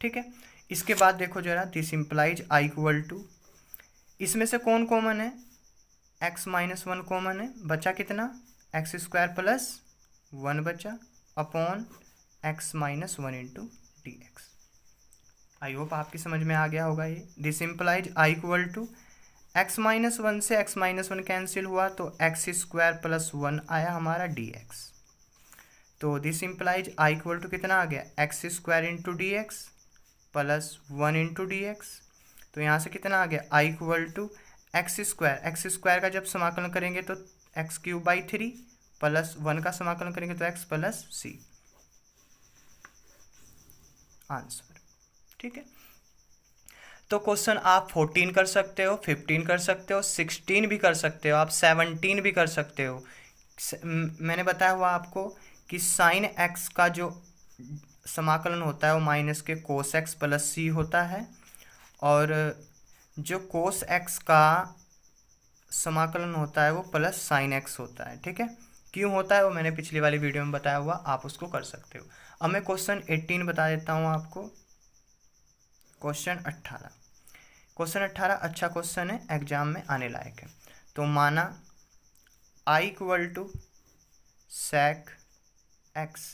ठीक है। इसके बाद देखो जरा, this implies i equal to, इसमें से कौन कॉमन है, x - 1 कॉमन है, बचा कितना, x² + 1 बचा upon x - 1 into d x. I hope आपकी समझ में आ गया होगा ये। This implies i equal to, x - 1 से x - 1 कैंसिल हुआ तो x² + 1 आया हमारा डी एक्स। तो this implies i equal to कितना आ गया, x² into d x + 1 into d x. तो यहाँ से कितना आ गया, i इक्वल टू x² का जब समाकलन करेंगे तो x³/3 + 1 का समाकलन करेंगे तो x + c, आंसर, ठीक है। तो क्वेश्चन आप 14 कर सकते हो, 15 कर सकते हो, 16 भी कर सकते हो, आप 17 भी कर सकते हो। मैंने बताया हुआ आपको कि sin x का जो समाकलन होता है वो माइनस के cos x + c होता है, और जो cos x का समाकलन होता है वो प्लस sin x होता है, ठीक है। क्यों होता है वो मैंने पिछली वाली वीडियो में बताया हुआ, आप उसको कर सकते हो। अब मैं क्वेश्चन 18 बता देता हूँ आपको। क्वेश्चन 18 अच्छा क्वेश्चन है, एग्जाम में आने लायक है। तो माना i equal to sec x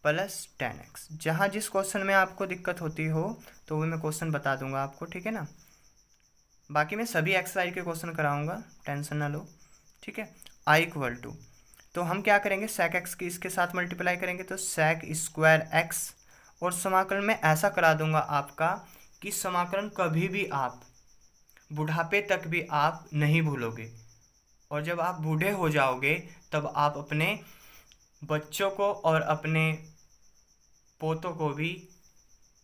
plus 10x। जहाँ जिस क्वेश्चन में आपको दिक्कत होती हो तो वो मैं क्वेश्चन बता दूंगा आपको, ठीक है ना। बाकी मैं सभी एक्सरसाइज के क्वेश्चन कराऊंगा, टेंशन ना लो, ठीक है। आई इक्वल टू, तो हम क्या करेंगे, सेक एक्स की इसके साथ मल्टीप्लाई करेंगे तो सेक स्क्वायर एक्स, और समाकलन में ऐसा करा दूंगा आपका कि समाकलन कभी भी आप बुढ़ापे तक भी आप नहीं भूलोगे, और जब आप बूढ़े हो जाओगे तब आप अपने बच्चों को और अपने पोतों को भी,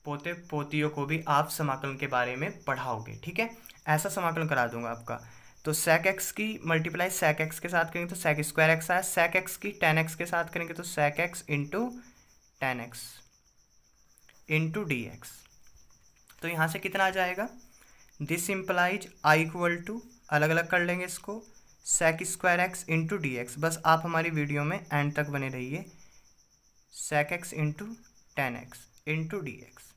पोते पोतियों को भी आप समाकलन के बारे में पढ़ाओगे, ठीक है। ऐसा समाकलन करा दूंगा आपका। तो सेक एक्स की मल्टीप्लाई सेक एक्स के साथ करेंगे तो सेक स्क्वायर एक्स आया, सेक एक्स की टेन एक्स के साथ करेंगे तो sec x into tan x into d x. तो यहाँ से कितना आ जाएगा, this implies I equal to, अलग अलग कर लेंगे इसको, sec square x into d x. बस आप हमारी वीडियो में एंड तक बने रहिए। Sec x into tan x into d x.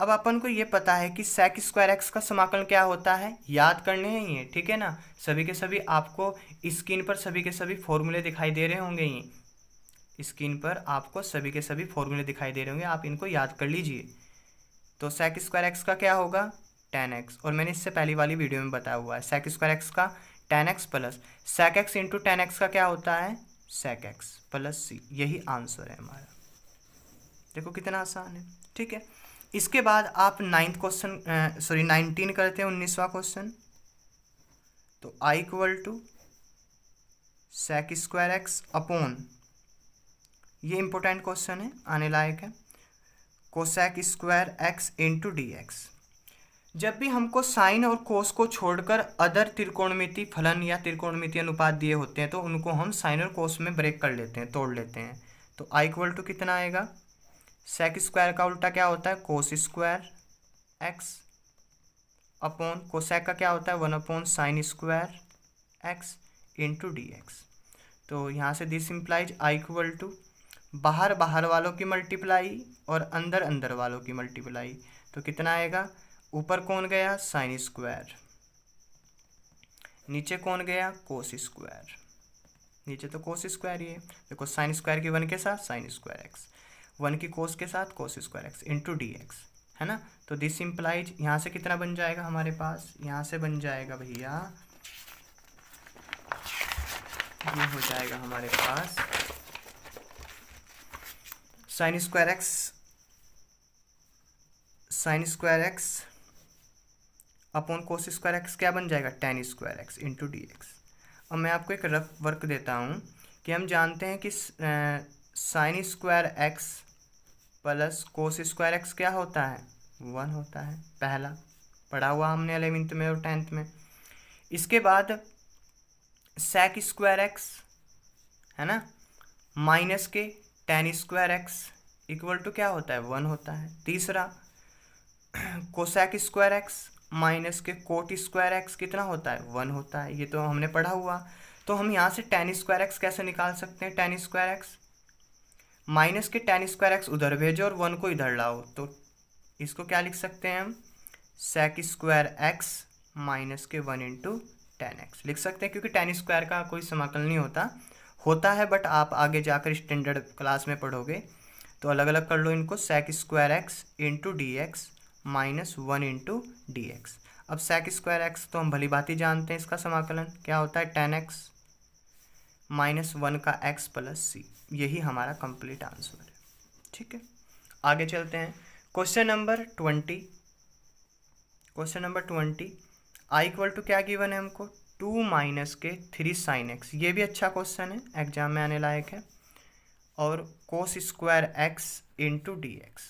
अब अपन को ये पता है कि सेक स्क्वायर एक्स का समाकलन क्या होता है, याद करने हैं ये, ठीक है ना। सभी के सभी आपको स्क्रीन पर सभी के सभी फॉर्मूले दिखाई दे रहे होंगे, ये स्क्रीन पर आपको सभी के सभी फॉर्मूले दिखाई दे रहे होंगे, आप इनको याद कर लीजिए। तो सेक स्क्वायर एक्स का क्या होगा, टेन एक्स, और मैंने इससे पहली वाली वीडियो में बताया हुआ है। सेक स्क्वायर एक्स का tan x plus sec x into tan x का क्या होता है, सेक एक्स प्लस सी। यही आंसर है हमारा। देखो कितना आसान है, ठीक है। इसके बाद आप 19 करते हैं, 19वां क्वेश्चन। तो I equal to sec square x upon, ये इंपॉर्टेंट क्वेश्चन है, आने लायक है, cosec square x into d x. जब भी हमको साइन और कोस को छोड़कर अदर त्रिकोणमिति फलन या त्रिकोणमिति अनुपात दिए होते हैं तो उनको हम साइन और कोस में ब्रेक कर लेते हैं, तोड़ लेते हैं। तो आई इक्वल टू कितना आएगा, सेक स्क्वायर का उल्टा क्या होता है, cos square x upon cosec का क्या होता है, 1 sine square x into d x. तो यहाँ से this implies I equal to बाहर बाहर वालों की मल्टीप्लाई और अंदर अंदर वालों की मल्टीप्लाई। तो कितना आएगा, ऊपर कौन गया, साइन स्क्वायर, नीचे कौन गया, कोस स्क्वायर, नीचे तो कोस स्क्वायर ही है। देखो साइन स्क्वायर की 1 के साथ साइन स्क्वायर एक्स, 1 की कोस के साथ कोस square x into d x, है ना। तो दिस इम्प्लाइज यहाँ से कितना बन जाएगा हमारे पास, यहाँ से बन जाएगा भैया, ये हो जाएगा हमारे पास sine square x upon cos square x क्या बन जाएगा, tan square x into d x. अब मैं आपको एक रफ वर्क देता हूँ कि हम जानते हैं कि sign square x plus cos square x क्या होता है, 1 होता है, पहला पढ़ा हुआ हमने 11th में और 10th में। इसके बाद सेक स्क्वायर एक्स है ना, माइनस के tan square x equal to क्या होता है, 1 होता है। तीसरा कोसेक स्क्वायर एक्स माइनस के कोट स्क्वायर एक्स कितना होता है, 1 होता है, ये तो हमने पढ़ा हुआ। तो हम यहाँ से टेन स्क्वायर एक्स कैसे निकाल सकते हैं, टेन स्क्वायर एक्स माइनस के टेन स्क्वायर एक्स उधर भेजो और 1 को इधर लाओ, तो इसको क्या लिख सकते हैं हम, सेक स्क्वायर एक्स माइनस के 1 इंटू टेन एक्स लिख सकते हैं, क्योंकि टेन स्क्वायर का कोई समाकलन नहीं होता है, बट आप आगे जाकर स्टैंडर्ड क्लास में पढ़ोगे तो अलग अलग कर लो इनको, sec square x into d x minus 1 into d x. अब सेक स्क्वायर एक्स तो हम भली बात ही जानते हैं, इसका समाकलन क्या होता है, टेन एक्स माइनस 1 का एक्स प्लस सी। यही हमारा कंप्लीट आंसर है, ठीक है। आगे चलते हैं, question number 20 I equal to क्या गिवन है हमको, 2 माइनस के 3 साइन एक्स। ये भी अच्छा क्वेश्चन है, एग्जाम में आने लायक है, और कोस square x into d x,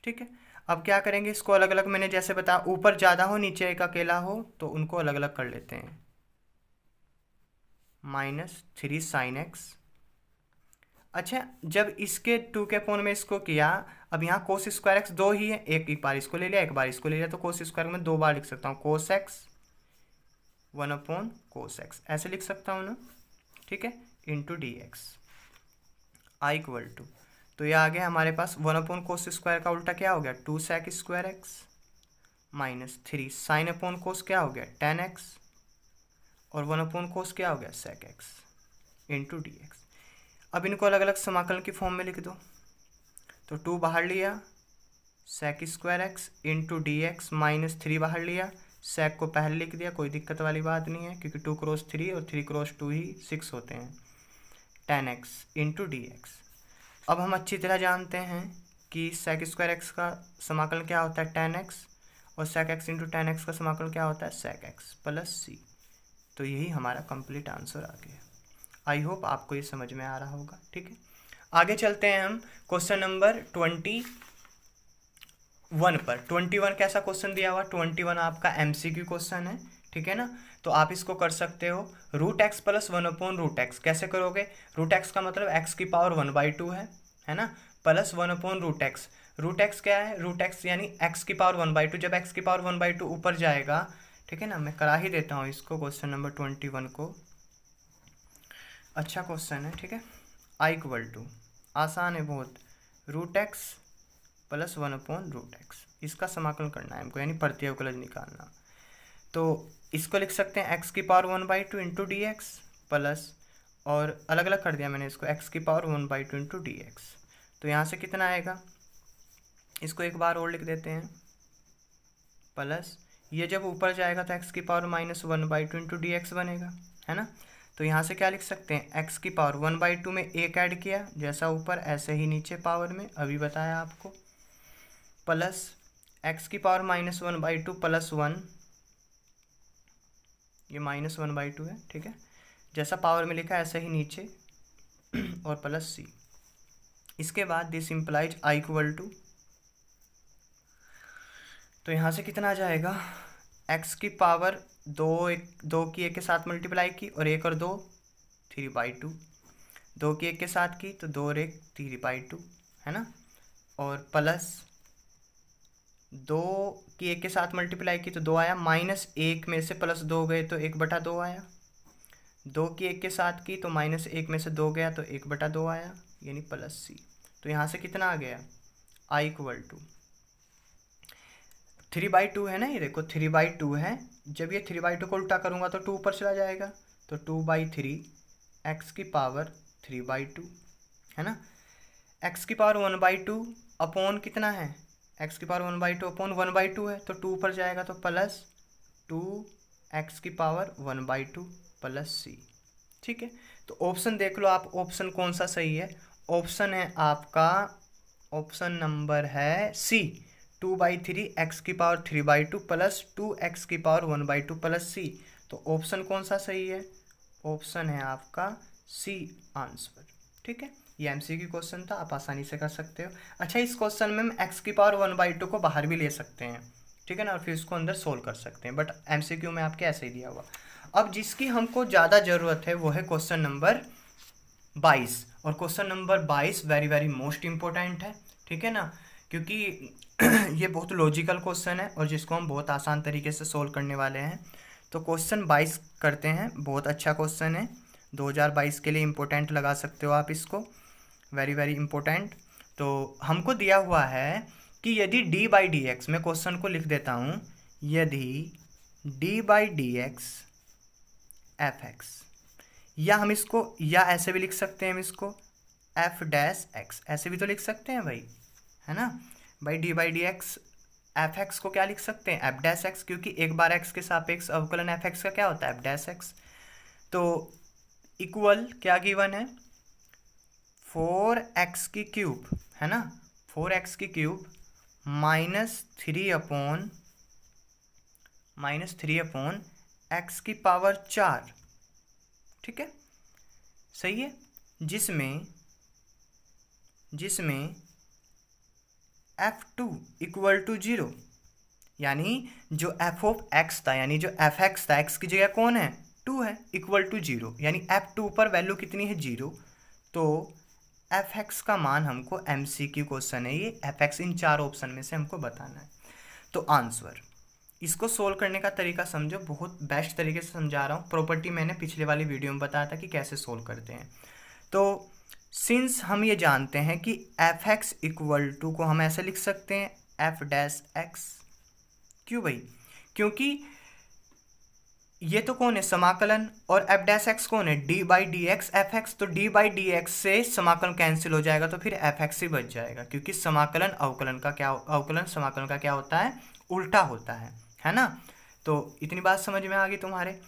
ठीक है। अब क्या करेंगे, इसको अलग अलग, मैंने जैसे बताया ऊपर ज़्यादा हो नीचे एक अकेला हो तो उनको अलग अलग कर लेते हैं, -3 साइन एक्स। अच्छा, जब इसके 2 के अपॉन में इसको किया, अब यहाँ कोस स्क्वायर एक्स 2 ही है, एक बार इसको ले लिया, एक बार इसको ले लिया, तो कोस स्क्वायर में 2 बार लिख सकता हूँ, cos x 1 upon cos x, ऐसे लिख सकता हूँ ना, ठीक है, into d x I equal to, तो ये आ गया हमारे पास 1 अपॉन कोस स्क्वायर का उल्टा क्या हो गया, 2 sec square x minus 3 sine upon cos क्या हो गया, 10 एक्स, और 1 अपॉन कोस क्या हो गया, sec x into d x. अब इनको अलग अलग समाकलन की फॉर्म में लिख दो, तो 2 बाहर लिया, sec square x into d x minus 3 बाहर लिया, सेक को पहले लिख दिया, कोई दिक्कत वाली बात नहीं है क्योंकि 2 क्रॉस 3 और 3 क्रॉस 2 ही 6 होते हैं, 10x इंटू डी एक्स। अब हम अच्छी तरह जानते हैं कि सेक स्क्वायर एक्स का समाकलन क्या होता है 10x और सेक एक्स इंटू 10x का समाकलन क्या होता है सेक एक्स प्लस सी। तो यही हमारा कंप्लीट आंसर आ गया। आई होप आपको ये समझ में आ रहा होगा। ठीक है, आगे चलते हैं हम क्वेश्चन नंबर 21 पर। 21 कैसा क्वेश्चन दिया हुआ, 21 आपका MCQ क्वेश्चन है। ठीक है ना, तो आप इसको कर सकते हो रूट एक्स प्लस 1/√x। कैसे करोगे, रूट एक्स का मतलब x की पावर 1/2 है ना, प्लस 1/√x। रूट एक्स क्या है, रूट एक्स यानी x की पावर 1/2। जब x की पावर 1/2 ऊपर जाएगा, ठीक है ना, मैं करा ही देता हूँ इसको क्वेश्चन नंबर 21 को, अच्छा क्वेश्चन है। ठीक है, I आसान है बहुत, रूट एक्स प्लस 1/√x, इसका समाकलन करना है हमको, यानी प्रत्यवकलज निकालना। तो इसको लिख सकते हैं x की power 1/2 into d x plus, और अलग अलग कर दिया मैंने इसको, x की पावर 1/2 इंटू डी एक्स। तो यहाँ से कितना आएगा, इसको एक बार और लिख देते हैं, प्लस ये जब ऊपर जाएगा तो x की पावर -1/2 इंटू डी एक्स बनेगा, है ना। तो यहाँ से क्या लिख सकते हैं, x की पावर 1/2 में एक ऐड किया, जैसा ऊपर ऐसे ही नीचे पावर में अभी बताया आपको, प्लस x की पावर -1/2 प्लस 1, ये -1/2 है। ठीक है, जैसा पावर में लिखा है ऐसे ही नीचे और प्लस c। इसके बाद दिस इम्प्लाइज I = तो यहाँ से कितना आ जाएगा, x की पावर 2 की 1 के साथ मल्टीप्लाई की और 1 और 2 3/2, 2 की 1 के साथ की तो 2 और 1 3/2, है ना, और प्लस 2 की 1 के साथ मल्टीप्लाई की तो 2 आया, -1 में से +2 गए तो 1/2 आया, 2 की 1 के साथ की तो -1 में से 2 गया तो 1/2 आया, यानी प्लस c। तो यहाँ से कितना आ गया, I = 3/2 है ना, ये देखो 3/2 है। जब ये 3/2 को उल्टा करूँगा तो 2 ऊपर चला जाएगा, तो 2/3 x की पावर 3/2, है ना। x की पावर 1/2 अपॉन कितना है, x की पावर 1/2 अपॉन 1/2 है, तो 2 ऊपर जाएगा तो प्लस 2x की पावर 1/2 प्लस c। ठीक है, तो ऑप्शन देख लो आप, ऑप्शन कौन सा सही है, ऑप्शन है आपका, ऑप्शन नंबर है सी, 2/3 x की पावर 3/2 प्लस 2x की पावर 1/2 प्लस c। तो ऑप्शन कौन सा सही है, ऑप्शन है आपका सी आंसर। ठीक है, ये MCQ क्वेश्चन था, आप आसानी से कर सकते हो। अच्छा, इस क्वेश्चन में हम x की पावर 1/2 को बाहर भी ले सकते हैं, ठीक है ना, और फिर उसको अंदर सोल्व कर सकते हैं, बट MCQ में आपके ऐसे ही दिया हुआ। अब जिसकी हमको ज़्यादा ज़रूरत है वो है क्वेश्चन नंबर 22, और question number 22 very most important है। ठीक है ना, क्योंकि ये बहुत लॉजिकल क्वेश्चन है और जिसको हम बहुत आसान तरीके से सोल्व करने वाले हैं। तो क्वेश्चन 22 करते हैं, बहुत अच्छा क्वेश्चन है, 2022 के लिए इम्पोर्टेंट लगा सकते हो आप इसको, वेरी इम्पोर्टेंट। तो हमको दिया हुआ है कि यदि d/dx, मैं क्वेश्चन को लिख देता हूँ, यदि d/dx f(x), या हम इसको, या ऐसे भी लिख सकते हैं हम इसको f'(x), ऐसे भी तो लिख सकते हैं भाई, है ना भाई। d/dx f(x) को क्या लिख सकते हैं, f'(x), क्योंकि एक बार x के सापेक्ष अवकलन f(x) का क्या होता है, f'(x). तो इक्वल क्या गिवन है, 4x की क्यूब, है ना, 4x की क्यूब -3 x की पावर 4। ठीक है, सही है, जिसमें f2 = 0, यानी जो f(x) था, यानी जो f(x) था, x की जगह कौन है, 2 है, = 0, यानी f2 पर वैल्यू कितनी है, 0। तो f(x) का मान हमको, MCQ क्वेश्चन है ये, f(x) इन 4 ऑप्शन में से हमको बताना है। तो आंसर, इसको सोल्व करने का तरीका समझो, बहुत बेस्ट तरीके से समझा रहा हूँ। प्रॉपर्टी मैंने पिछले वाली वीडियो में बताया था कि कैसे सोल्व करते हैं। तो सिंस हम ये जानते हैं कि f(x) = को हम ऐसे लिख सकते हैं f'(x). क्यों भाई, क्योंकि ये तो कौन है समाकलन, और एफ डैश एक्स कौन है D by d x F x, तो डी बाई डी एक्स से समाकलन कैंसिल हो जाएगा तो फिर एफ एक्स ही बच जाएगा, क्योंकि समाकलन अवकलन का क्या, अवकलन समाकलन का क्या होता है, उल्टा होता है ना। तो इतनी बात समझ में आ गई तुम्हारे।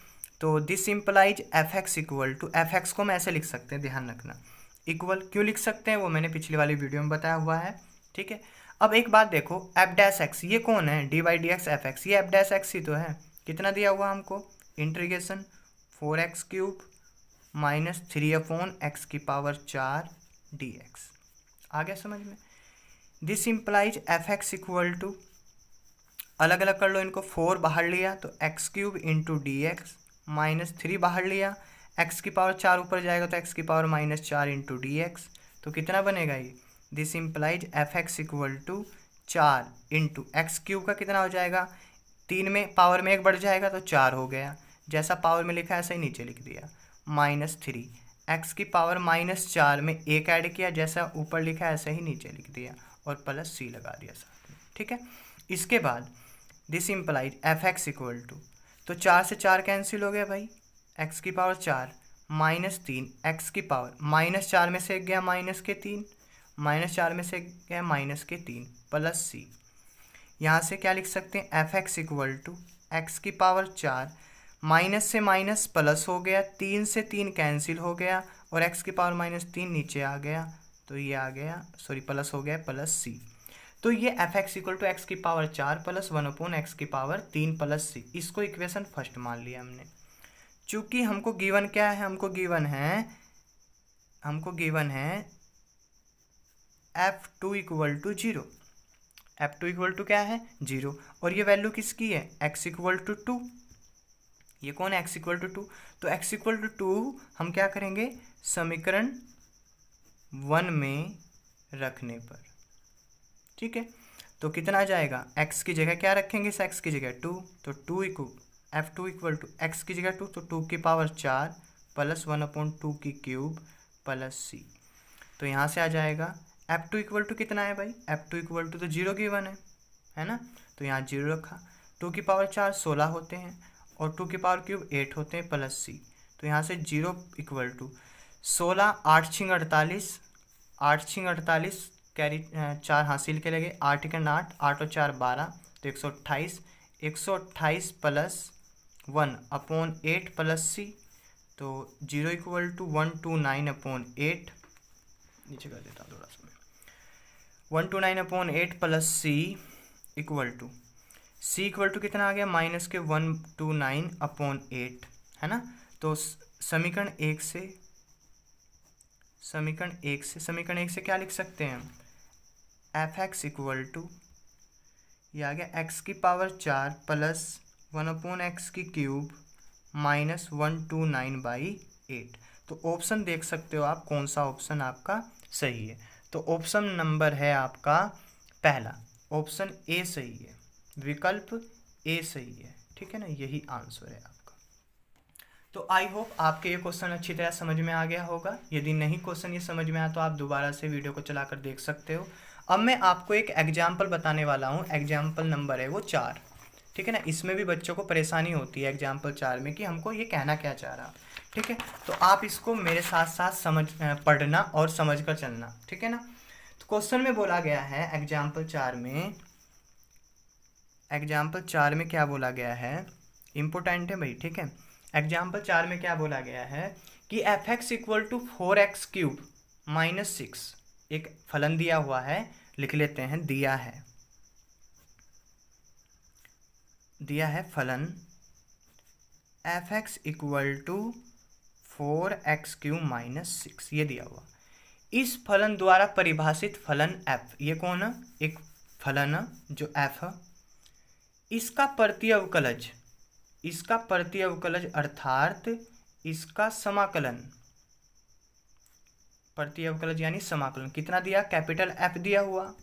तो this implies f x equal to, f x को हम ऐसे लिख सकते हैं, ध्यान रखना। इक्वल क्यों लिख सकते हैं वो मैंने पिछली वाली वीडियो में बताया हुआ है, ठीक है। अब एक बात देखो, एफ डैश एक्स ये कौन है, D by d x F x, ये एफ डैश एक्स ही तो है। कितना दिया हुआ हमको, integration 4x³ minus 3/x⁴ dx। आ गया समझ में। This implies f x equal to, अलग अलग कर लो इनको, 4 बाहर लिया तो x³ into d x, minus 3 बाहर लिया, x⁴ ऊपर जाएगा तो x⁻⁴ इंटू डी एक्स, तो कितना बनेगा ये। This implies f x equal to 4 into x³ का कितना हो जाएगा, 3 में पावर में 1 बढ़ जाएगा तो 4 हो गया, जैसा पावर में लिखा है ऐसा ही नीचे लिख दिया, -3 x⁻⁻4 में 1 ऐड किया, जैसा ऊपर लिखा है ऐसा ही नीचे लिख दिया, और प्लस c लगा दिया साथ में, ठीक है। इसके बाद this implies f x equal to, तो 4 से 4 कैंसिल हो गया भाई, x⁴ -3 x⁻⁻4 में से 1 गया -3, -4 में से 1 गया -3 प्लस c। यहाँ से क्या लिख सकते हैं, f x equal to x⁻⁴, minus से माइनस प्लस हो गया, 3 से 3 कैंसिल हो गया, और x⁻⁻3 नीचे आ गया, तो ये आ गया, सॉरी प्लस हो गया प्लस c। तो ये एफ एक्स इक्वल टू x⁻⁴ प्लस 1/x⁻3 प्लस c, इसको इक्वेशन फर्स्ट मान लिया हमने। चूंकि हमको गिवन क्या है, हमको गिवन है f2 equal to 0, f2 equal to क्या है 0, और ये वैल्यू किसकी है, x इक्वल टू 2, ये कौन है x इक्वल टू 2, तो x इक्वल टू 2 हम क्या करेंगे, समीकरण 1 में रखने पर, ठीक है। तो कितना आ जाएगा, x की जगह क्या रखेंगे, इस x की जगह 2, तो f2 इक्वल टू x की जगह 2, तो 2⁴ प्लस 1/2³ प्लस c। तो यहाँ से आ जाएगा f2 इक्वल टू कितना है भाई, f2 इक्वल टू तो 0 गिवन है ना, तो यहाँ 0 रखा, 2⁴ 16 होते हैं, और 2⁵ 8 होते हैं प्लस c। तो यहाँ से 0 इक्वल टू 16, 8 × 48, 8 × 48 कैरी 4 हासिल के लगे, 8 × 8, 8 और 4 12, तो 128, 128 प्लस 1/8 प्लस c, तो 0 इक्वल टू 129/8, नीचे कर देता हूँ थोड़ा सा, 129/8 प्लस c इक्वल टू कितना आ गया, -129/8, है ना। तो समीकरण एक से क्या लिख सकते हैं हम, एफ एक्स इक्वल टू, ये आ गया x⁴ प्लस 1/x³ माइनस 129/8। तो ऑप्शन देख सकते हो आप कौन सा ऑप्शन आपका सही है। तो ऑप्शन नंबर है आपका पहला, ऑप्शन ए सही है, विकल्प ए सही है, ठीक है ना, यही आंसर है आपका। तो आई होप आपके ये क्वेश्चन अच्छी तरह समझ में आ गया होगा। यदि नहीं क्वेश्चन ये समझ में आया तो आप दोबारा से वीडियो को चलाकर देख सकते हो। अब मैं आपको एक एग्जाम्पल बताने वाला हूँ, एग्जाम्पल नंबर है वो 4, ठीक है ना। इसमें भी बच्चों को परेशानी होती है एग्जाम्पल 4 में कि हमको ये कहना क्या चाह रहा, ठीक है। तो आप इसको मेरे साथ साथ पढ़ना और समझ कर चलना, ठीक है ना। तो क्वेश्चन में बोला गया है एग्जाम्पल 4 में क्या बोला गया है, इम्पोर्टेंट है भाई, ठीक है। एग्जाम्पल 4 में क्या बोला गया है कि f x equal to 4x³ minus 6, एक फलन दिया हुआ है, लिख लेते हैं, दिया है फलन f x equal to 4x³ minus 6, ये दिया हुआ। इस फलन द्वारा परिभाषित फलन f, ये कौन है, एक फलन जो f है, इसका प्रति अवकलज अर्थात इसका समाकलन, प्रति अवकलज यानी समाकलन कितना दिया, कैपिटल F दिया हुआ,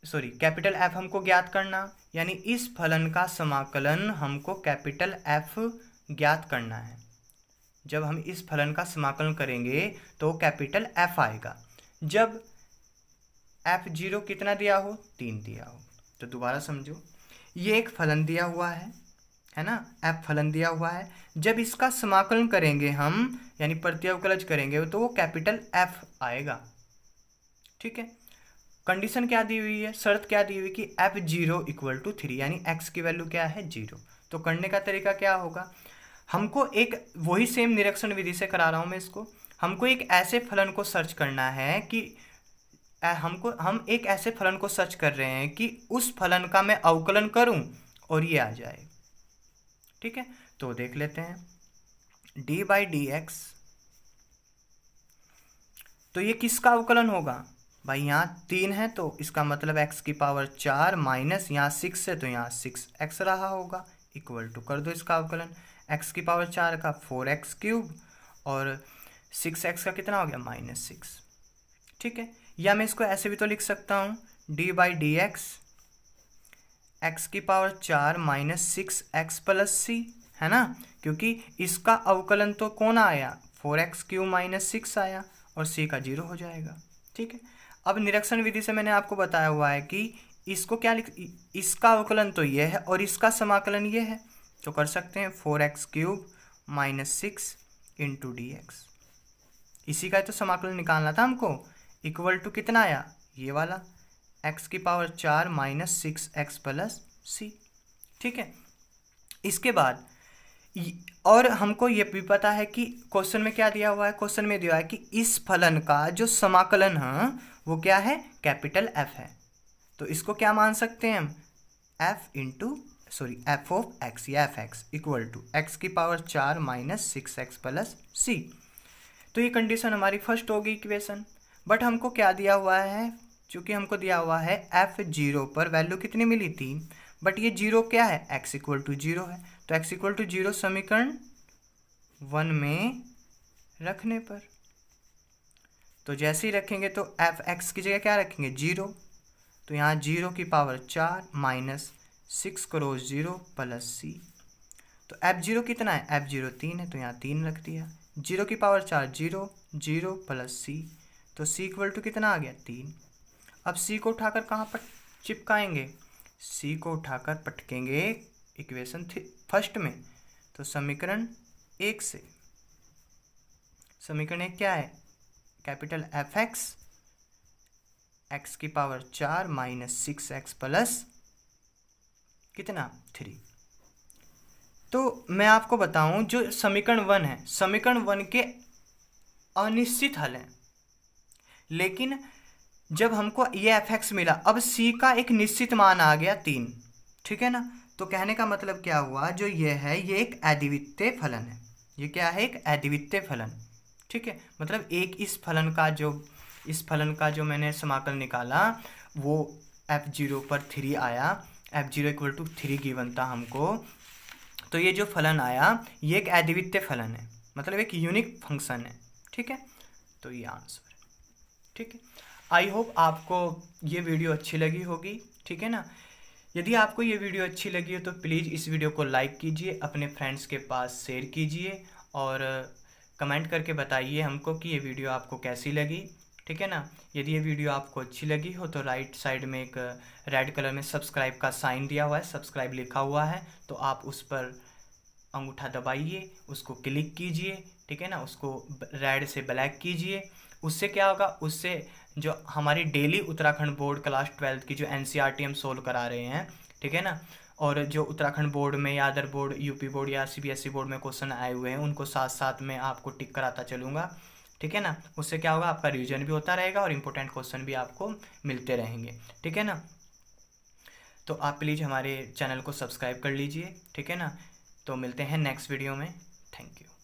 सॉरी कैपिटल F हमको ज्ञात करना, यानी इस फलन का समाकलन हमको कैपिटल F ज्ञात करना है। जब हम इस फलन का करेंगे तो कैपिटल F आएगा। जब f0 कितना दिया हो, 3 दिया हो। तो दोबारा समझो, ये एक फलन दिया हुआ है है ना, f फलन दिया हुआ है। जब इसका समाकलन करेंगे हम यानी प्रत्यवकलज करेंगे तो वो कैपिटल F आएगा। ठीक है, कंडीशन क्या दी हुई है, शर्त क्या दी हुई कि f0 इक्वल टू 3 यानी x की वैल्यू क्या है 0। तो करने का तरीका क्या होगा, हमको एक वही सेम निरीक्षण विधि से करा रहा हूँ मैं इसको। हमको एक ऐसे फलन को सर्च करना है कि हम एक ऐसे फलन को सर्च कर रहे हैं कि उस फलन का मैं अवकलन करूं और ये आ जाए। ठीक है, तो देख लेते हैं d/dx, तो ये किसका अवकलन होगा भाई, यहाँ 3 है तो इसका मतलब x की पावर 4 माइनस यहाँ 6 है तो यहाँ 6x रहा होगा, इक्वल टू कर दो इसका अवकलन, x की पावर 4 का 4x³ और 6x का कितना हो गया -6। ठीक है, या मैं इसको ऐसे भी तो लिख सकता हूँ d/dx x की power 4 minus 6x plus c, है ना, क्योंकि इसका अवकलन तो कौन आया 4x³ माइनस 6 आया और c का 0 हो जाएगा। ठीक है, अब निरीक्षण विधि से मैंने आपको बताया हुआ है कि इसको क्या इसका अवकलन तो ये है और इसका समाकलन ये है, तो कर सकते हैं 4x³ माइनस 6 इंटू dx, इसी का तो समाकलन निकालना था हमको, इक्वल टू कितना आया ये वाला x की power 4 minus 6x plus c। ठीक है, इसके बाद और हमको ये भी पता है कि क्वेश्चन में क्या दिया हुआ है, क्वेश्चन में दिया है कि इस फलन का जो समाकलन है वो क्या है कैपिटल F है, तो इसको क्या मान सकते हैं हम f ऑफ x या fx इक्वल टू x की power 4 minus 6x plus c। तो ये कंडीशन हमारी फर्स्ट होगी इक्वेशन। बट हमको क्या दिया हुआ है, चूंकि हमको दिया हुआ है f0 पर वैल्यू कितनी मिली 3, बट ये 0 क्या है x इक्वल टू 0 है, तो x इक्वल टू 0 समीकरण 1 में रखने पर, तो जैसे ही रखेंगे तो f(x) की जगह क्या रखेंगे 0, तो यहाँ 0 की power 4 minus 6 cross 0 plus c, तो f0 कितना है f0 3 है तो यहाँ 3 रख दिया, 0 की पावर 4 0 0 प्लस c, तो c इक्वल टू कितना आ गया 3। अब c को उठाकर कहाँ पर चिपकाएंगे, c को उठाकर पटकेंगे इक्वेशन फर्स्ट में, तो समीकरण 1 से, समीकरण 1 क्या है कैपिटल fx x की पावर 4 माइनस 6x प्लस कितना 3। तो मैं आपको बताऊं जो समीकरण 1 है, समीकरण 1 के अनिश्चित हल हैं, लेकिन जब हमको ये fx मिला अब c का एक निश्चित मान आ गया 3। ठीक है ना, तो कहने का मतलब क्या हुआ, जो ये है ये एक अद्वितीय फलन है, ये क्या है एक अद्वितीय फलन। ठीक है, मतलब एक इस फलन का जो मैंने समाकलन निकाला वो f0 पर 3 आया, f0 इक्वल टू 3 गिवन था हमको, तो ये जो फलन आया ये एक अद्वितीय फलन है, मतलब एक यूनिक फंक्शन है। ठीक है, तो ये आंसर है। ठीक है, आई होप आपको ये वीडियो अच्छी लगी होगी। ठीक है ना, यदि आपको ये वीडियो अच्छी लगी हो तो प्लीज़ इस वीडियो को लाइक कीजिए, अपने फ्रेंड्स के पास शेयर कीजिए और कमेंट करके बताइए हमको कि ये वीडियो आपको कैसी लगी। ठीक है ना, यदि ये वीडियो आपको अच्छी लगी हो तो राइट साइड में एक रेड कलर में सब्सक्राइब का साइन दिया हुआ है, सब्सक्राइब लिखा हुआ है, तो आप उस पर अंगूठा दबाइए, उसको क्लिक कीजिए। ठीक है ना, उसको रेड से ब्लैक कीजिए, उससे क्या होगा, उससे जो हमारी डेली उत्तराखंड बोर्ड क्लास 12 की जो NCERT हम सोल्व करा रहे हैं, ठीक है ना, और जो उत्तराखंड बोर्ड में या अदर बोर्ड यूपी बोर्ड या CBSE बोर्ड में क्वेश्चन आए हुए हैं उनको साथ साथ में आपको टिक कराता चलूँगा। ठीक है ना, उससे क्या होगा, आपका रिवीजन भी होता रहेगा और इम्पोर्टेंट क्वेश्चन भी आपको मिलते रहेंगे। ठीक है ना, तो आप प्लीज़ हमारे चैनल को सब्सक्राइब कर लीजिए। ठीक है ना, तो मिलते हैं नेक्स्ट वीडियो में। Thank you.